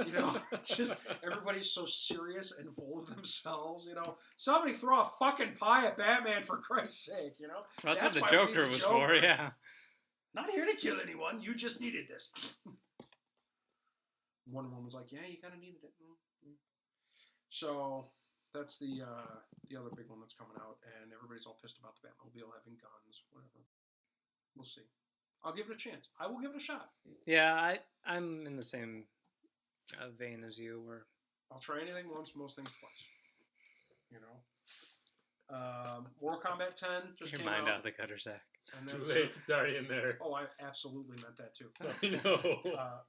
You know, it's just everybody's so serious and full of themselves. You know, somebody throw a fucking pie at Batman for Christ's sake. You know, That's what the why we Joker need the was for. Yeah. Not here to kill anyone. You just needed this. Wonder Woman's like, yeah, you kind of needed it. Mm-hmm. So that's the other big one that's coming out, and everybody's all pissed about the Batmobile having guns. Whatever. We'll see. I'll give it a chance. I will give it a shot. Yeah, I'm in the same vein as you. Where I'll try anything once, most things twice. You know. Mortal Kombat 10 just your came mind out. out of the gutter, Zach. And Too that's, late. It's already in there. Oh, I absolutely meant that too. I know.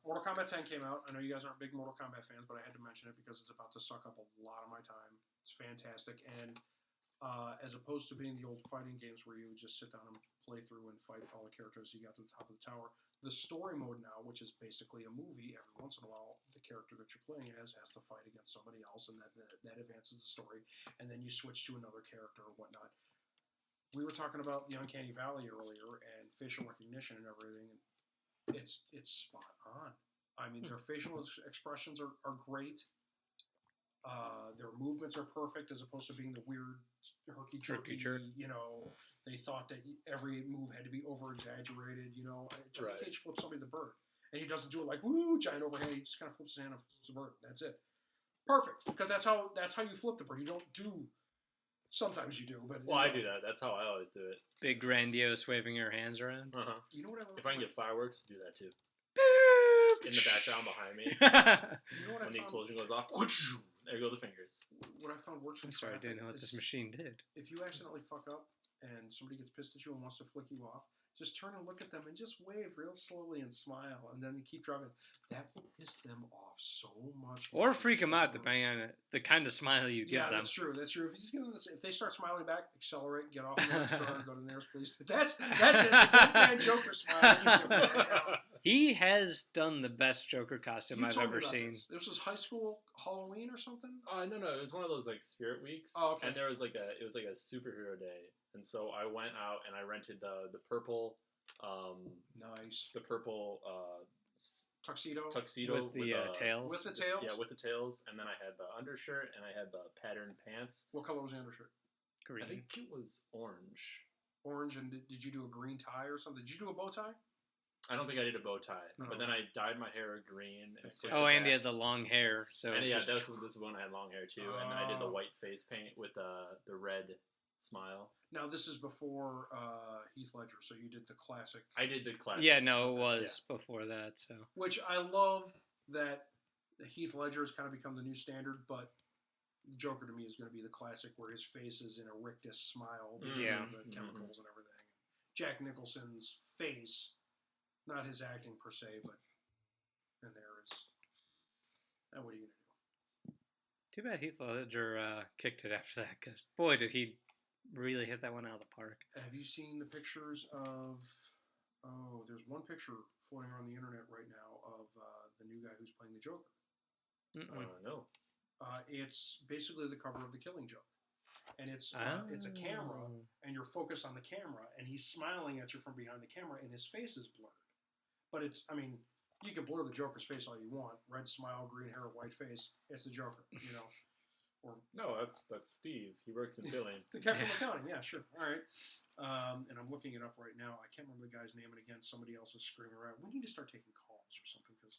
Mortal Kombat 10 came out. I know you guys aren't big Mortal Kombat fans, but I had to mention it because it's about to suck up a lot of my time. It's fantastic. And as opposed to being the old fighting games where you would just sit down and play through and fight all the characters you got to the top of the tower, the story mode now, which is basically a movie, every once in a while, the character that you're playing as has to fight against somebody else, and that advances the story. And then you switch to another character or whatnot. We were talking about the Uncanny Valley earlier and facial recognition and everything. And it's spot on. I mean, their facial expressions are great. Their movements are perfect as opposed to being the weird herky-jerky, you know, they thought that every move had to be over-exaggerated, you know. Johnny Cage flips somebody the bird, and he doesn't do it like, woo, giant overhand. He just kind of flips his hand and flips the bird. That's it. Perfect, because that's how you flip the bird. You don't do... Sometimes you do, but... Well, I do that. That's how I always do it. Big grandiose waving your hands around. Uh-huh. You know what I love? If I can get fireworks, do that too. Boop! In the background behind me. You know what When the explosion goes off, there go the fingers. What I found works in I'm sorry, I didn't know what is this machine did. if you accidentally fuck up and somebody gets pissed at you and wants to flick you off, just turn and look at them and just wave real slowly and smile, and then you keep driving. That will piss them off so much. Or freak them out, depending on the kind of smile you give them. Yeah, that's true. That's true. If they start smiling back, accelerate, get off the next door, go to the nearest police. That's it. The Deadpan Joker smile. He has done the best Joker costume I've ever seen. This was high school Halloween or something? No, it was one of those like spirit weeks. Oh, okay. And there was it was like a superhero day, and so I went out and I rented the purple, nice, the purple tuxedo with the tails. With the tails. Yeah, with the tails, and then I had the undershirt and I had the patterned pants. What color was the undershirt? Green. I think it was orange. Orange, and did you do a green tie or something? Did you do a bow tie? I don't think I did a bow tie, but then I dyed my hair green. And he had the long hair. So and yeah, this was when I had long hair too, and then I did the white face paint with the red smile. Now this is before Heath Ledger, so you did the classic. I did the classic. Yeah, no, it was before that. So which I love that Heath Ledger has kind of become the new standard, but Joker to me is going to be the classic where his face is in a rictus smile because of the chemicals and everything. Jack Nicholson's face. Not his acting per se, but and there is. Now what are you gonna do? Too bad Heath Ledger kicked it after that, because boy did he really hit that one out of the park. Have you seen the pictures of? Oh, there's one picture floating around the internet right now of the new guy who's playing the Joker. No. It's basically the cover of The Killing Joke. And it's a camera, and you're focused on the camera, and he's smiling at you from behind the camera, and his face is blurred. But you can blur the Joker's face all you want. Red smile, green hair, white face. It's the Joker, you know. Or no, that's Steve. He works in billing. The guy from accounting, yeah, sure. All right. And I'm looking it up right now. I can't remember the guy's name, and again, somebody else is screaming around. We need to start taking calls or something, because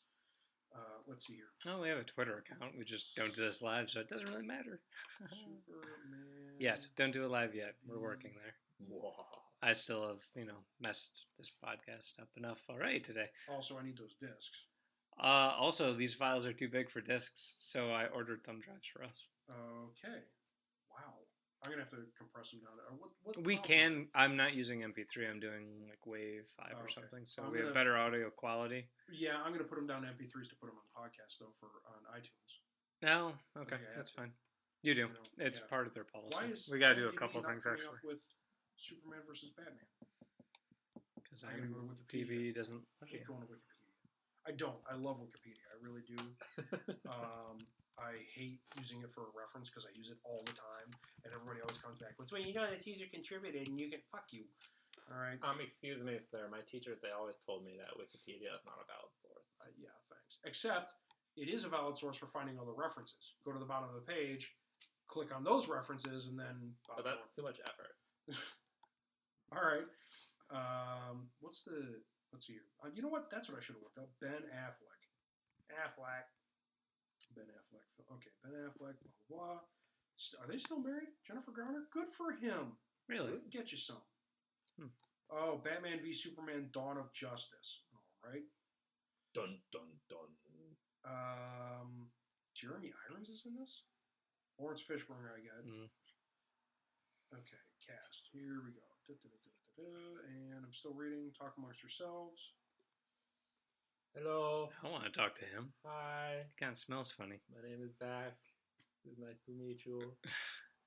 let's see here. Oh, we have a Twitter account. We just don't do this live, so it doesn't really matter. Superman. Yet. Don't do it live yet. We're working there. Whoa. I still have, messed this podcast up enough already today. Also, I need those discs. Also, these files are too big for discs, so I ordered thumb drives for us. Okay. Wow. I'm going to have to compress them down. What We file can. I'm not using MP3. I'm doing like Wave 5 or something, so we have better audio quality. Yeah, I'm going to put them down to MP3s to put them on the podcast, though, on iTunes. No? Okay, that's fine. You do. It's part of their policy. We got to do a couple things, actually. Up with Superman versus Batman? Because I'm going to go to Wikipedia. TV doesn't... I hate going to Wikipedia. I don't. I love Wikipedia. I really do. I hate using it for a reference because I use it all the time, and everybody always comes back with, well, this user contributed, and you can fuck you. All right. Excuse me, sir. My teachers, they always told me that Wikipedia is not a valid source. Yeah, thanks. Except it is a valid source for finding other references. Go to the bottom of the page, click on those references, and then. But that's too much effort. All right. Let's see here. You know what? That's what I should have looked up. Ben Affleck. Ben Affleck. Okay, Ben Affleck. Blah blah blah. Are they still married? Jennifer Garner. Good for him. Really? Get you some. Oh, Batman v Superman: Dawn of Justice. All right. Dun dun dun. Jeremy Irons is in this. Lawrence Fishburne, I get. Okay, cast. Here we go. And I'm still reading. Talk amongst yourselves. Hello. I want to talk to him. Hi. It kind of smells funny. My name is Zack. It's nice to meet you.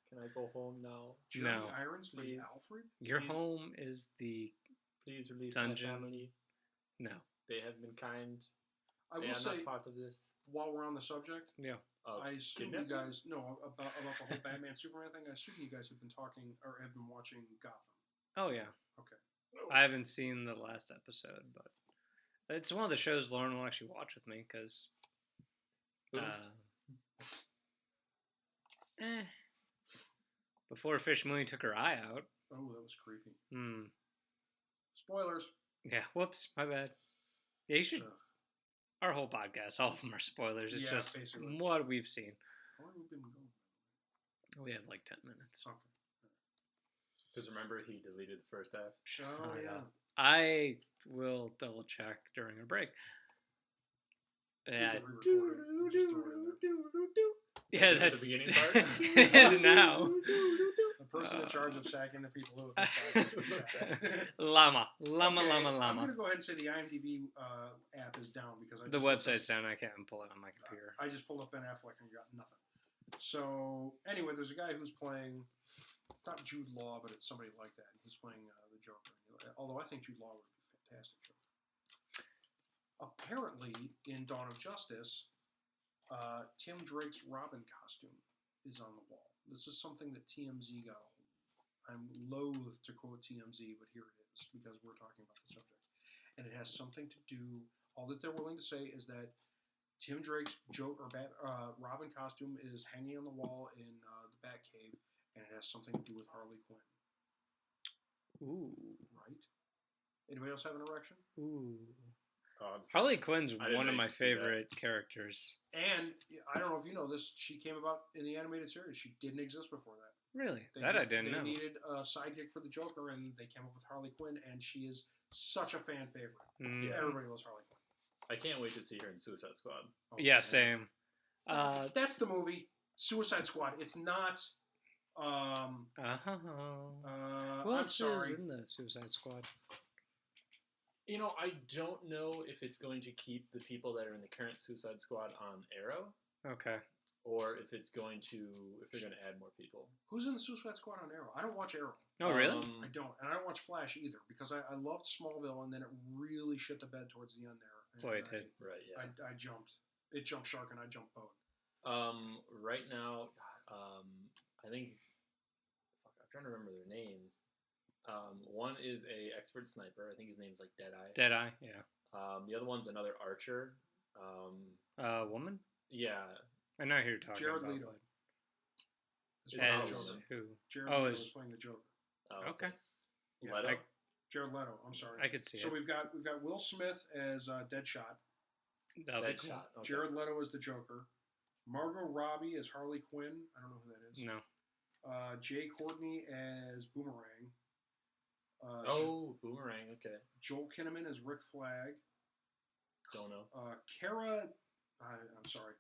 Can I go home now? Jeremy Irons plays Alfred? Your home is the Please release dungeon. my family. No. They have been kind. I they will are say, not part of this. While we're on the subject, I assume you guys know about the whole Batman Superman thing. I assume you guys have been talking or have been watching Gotham. Oh yeah. Okay. I haven't seen the last episode, but it's one of the shows Lauren will actually watch with me because. Before Fish Mooney took her eye out. Oh, that was creepy. Spoilers. Yeah. Whoops. My bad. Yeah, you should. Our whole podcast, all of them are spoilers. It's just basically what we've seen. How long have we been going? We have like 10 minutes. Okay. Because remember, he deleted the first half. Oh, yeah. I will double check during a break. Yeah. Yeah, that's the beginning part. It is now. The person in charge of sacking the people who have been sacked. Llama. I'm going to Okay. go ahead and say the IMDb app is down because The website's down. I can't pull it on my computer. I just pulled up Ben Affleck and got nothing. So anyway, there's a guy who's playing, not Jude Law, but it's somebody like that. He's playing the Joker. Although I think Jude Law would be a fantastic Joker. Apparently, in Dawn of Justice, Tim Drake's Robin costume is on the wall. This is something that TMZ got a hold of. I'm loath to quote TMZ, but here it is because we're talking about the subject. And it has something to do, all that they're willing to say is that Tim Drake's Robin costume is hanging on the wall in the Batcave, and it has something to do with Harley Quinn. Ooh. Right? Anybody else have an erection? Ooh. Harley Quinn's one of my favorite characters. And I don't know if you know this, she came about in the animated series. She didn't exist before that. Really? I didn't know. They needed a sidekick for the Joker, and they came up with Harley Quinn, and she is such a fan favorite. Mm. Yeah. Everybody loves Harley Quinn. I can't wait to see her in Suicide Squad. Oh, yeah, same. That's the movie, Suicide Squad. It's not. Who I'm else sorry. is in the Suicide Squad? You know, I don't know if it's going to keep the people that are in the current Suicide Squad on Arrow. Okay. Or if they're going to add more people. Who's in the Suicide Squad on Arrow? I don't watch Arrow. Oh, really? I don't. And I don't watch Flash either because I loved Smallville and then it really shit the bed towards the end there. Boy, it did. Right, yeah. I jumped. It jumped shark and I jumped boat. Right now, I think... I'm trying to remember their names. One is a expert sniper. I think his name's like Deadeye. Deadeye, yeah. The other one's another archer. Woman? Yeah. I know who you're talking Jared about. Leto. As Joker. who? Jared Leto is playing the Joker. Oh, okay. Yeah, Leto? Jared Leto. I'm sorry. I could see so it. we've got Will Smith as Deadshot. That'll be cool. Okay. Jared Leto as the Joker. Margot Robbie as Harley Quinn. I don't know who that is. No. Jay Courtney as Boomerang. Boomerang. Okay. Joel Kinnaman as Rick Flag. Don't know. Kara, I'm sorry.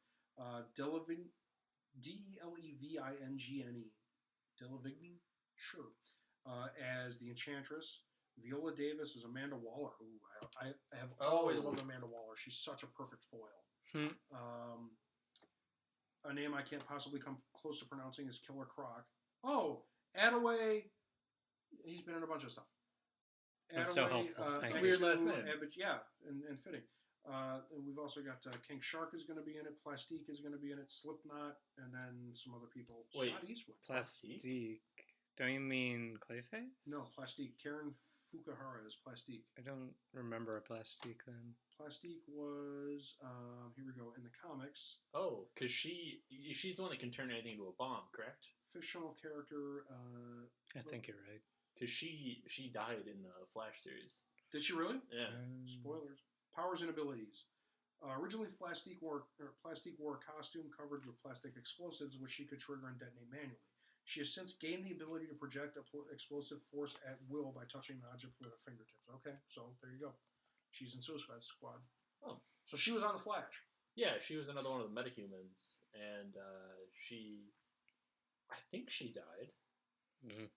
Delevingne, Delevingne. Delevingne? Sure. As the Enchantress. Viola Davis as Amanda Waller. Ooh, I have always loved Amanda Waller. She's such a perfect foil. A name I can't possibly come close to pronouncing is Killer Croc. Oh, Attaway. He's been in a bunch of stuff. That's so helpful. That's a weird last name. Yeah, and fitting. And we've also got King Shark is going to be in it. Plastique is going to be in it. Slipknot, and then some other people. Wait, Scott Eastwood. Plastique? Don't you mean Clayface? No, Plastique. Karen Fukuhara is Plastique. I don't remember a Plastique then. Plastique was, here we go, in the comics. Oh, because she's the one that can turn anything into a bomb, correct? Fictional character. I think you're right. Because she died in the Flash series. Did she really? Yeah. Spoilers. Powers and abilities. Originally, Plastique wore a costume covered with plastic explosives, which she could trigger and detonate manually. She has since gained the ability to project explosive force at will by touching an object with her fingertips. Okay, so there you go. She's in Suicide Squad. Oh. So she was on the Flash. Yeah, she was another one of the metahumans, and I think she died. Mm-hmm.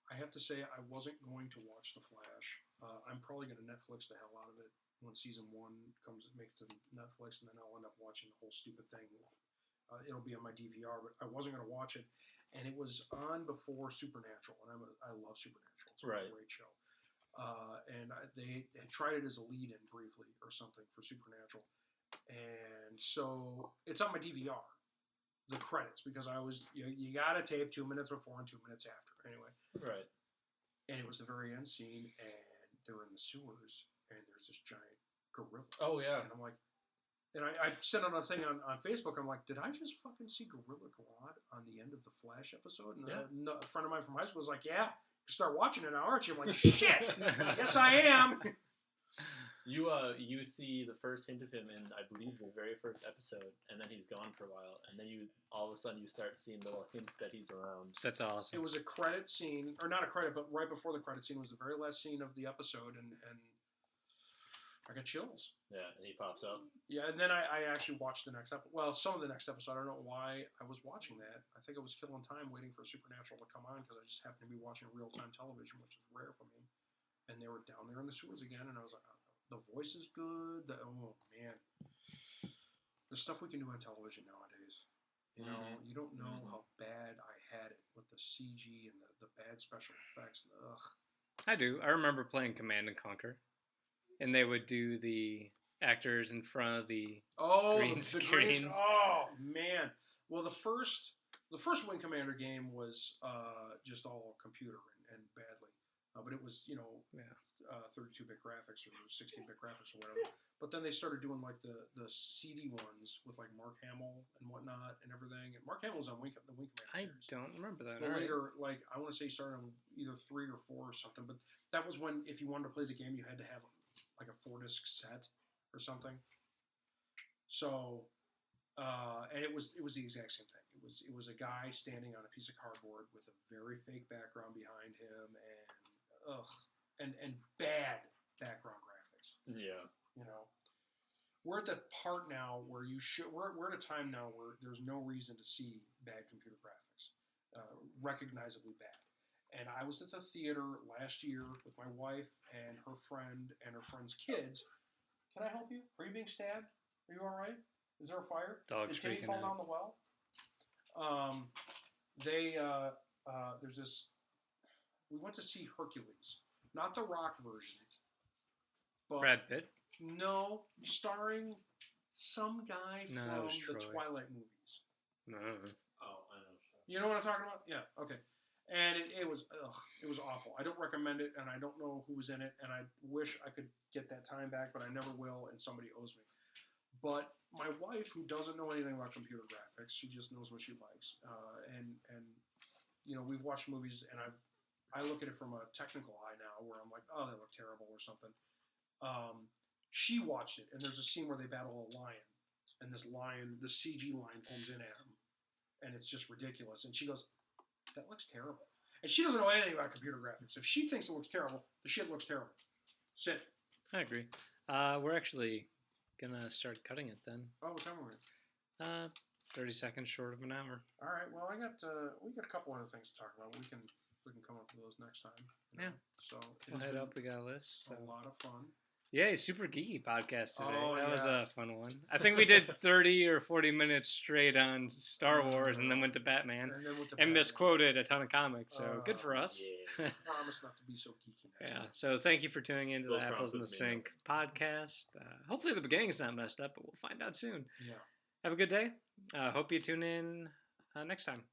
I have to say, I wasn't going to watch The Flash. I'm probably going to Netflix the hell out of it when season 1 makes it to Netflix, and then I'll end up watching the whole stupid thing. It'll be on my DVR, but I wasn't going to watch it. And it was on before Supernatural, and I love Supernatural. It's a great show. And they had tried it as a lead-in briefly or something for Supernatural. And so it's on my DVR, the credits, because you got to tape 2 minutes before and 2 minutes after. Anyway. Right. And it was the very end scene, and they're in the sewers, and there's this giant gorilla. Oh, yeah. And I'm like, and I sent out a thing on Facebook. I'm like, did I just fucking see Gorilla Grodd on the end of the Flash episode? And a friend of mine from high school was like, yeah, you start watching it now, aren't you? I'm like, shit, yes I am. You see the first hint of him in, I believe, the very first episode, and then he's gone for a while, and then all of a sudden you start seeing little hints that he's around. That's awesome. It was a credit scene, or not a credit, but right before the credit scene was the very last scene of the episode, and I got chills. Yeah, and he pops up. Yeah, and then I actually watched the next episode. Well, some of the next episode. I don't know why I was watching that. I think I was killing time waiting for Supernatural to come on because I just happened to be watching real-time television, which is rare for me. And they were down there in the sewers again, and I was like, oh, the voice is good. Oh, man. The stuff we can do on television nowadays. You know, you don't know how bad I had it with the CG and the bad special effects. Ugh. I do. I remember playing Command and Conquer. And they would do the actors in front of the green screens. Oh, man. Well, the first Wing Commander game was just all computer and badly. But it was, 32-bit graphics or 16-bit graphics or whatever. But then they started doing like the CD ones with like Mark Hamill and whatnot and everything. And Mark Hamill was on the Wing Commander series. I don't remember that. But later, like I want to say he started on either 3 or 4 or something. But that was when if you wanted to play the game, you had to have like a 4-disc set or something. So, and it was the exact same thing. It was a guy standing on a piece of cardboard with a very fake background behind him, and bad background graphics. Yeah. We're at the part now where we're at a time now where there's no reason to see bad computer graphics, recognizably bad. And I was at the theater last year with my wife and her friend and her friend's kids. Can I help you? Are you being stabbed? Are you all right? Is there a fire? Dog's Did Timmy fall down the well? There's this. We went to see Hercules, not the Rock version, but Brad Pitt. No, starring some guy from the Twilight movies. No. Oh, I know. You know what I'm talking about? Yeah. Okay. And it was awful. I don't recommend it, and I don't know who was in it, and I wish I could get that time back, but I never will, and somebody owes me. But my wife, who doesn't know anything about computer graphics, she just knows what she likes, and we've watched movies, and I look at it from a technical eye now, where I'm like, oh, they look terrible or something. She watched it, and there's a scene where they battle a lion, and this CG lion comes in at him, and it's just ridiculous. And she goes, that looks terrible. And she doesn't know anything about computer graphics. If she thinks it looks terrible, the shit looks terrible. Sit. I agree. We're actually going to start cutting it then. Oh, what time are we? 30 seconds short of an hour. All right. Well, we got a couple other things to talk about. We can come up with those next time. Yeah. So we'll head up. We got a list. A lot of fun. Yeah, super geeky podcast today. Oh, that was yeah. a fun one. I think we did 30 or 40 minutes straight on Star Wars and then went to Batman And then went to and Batman. misquoted a ton of comics. So good for us. Yeah. Promise not to be so geeky next Yeah. time. So thank you for tuning into Those the Apples in the promises mean Sink podcast. Hopefully the beginning's not messed up, but we'll find out soon. Yeah. Have a good day. Hope you tune in next time.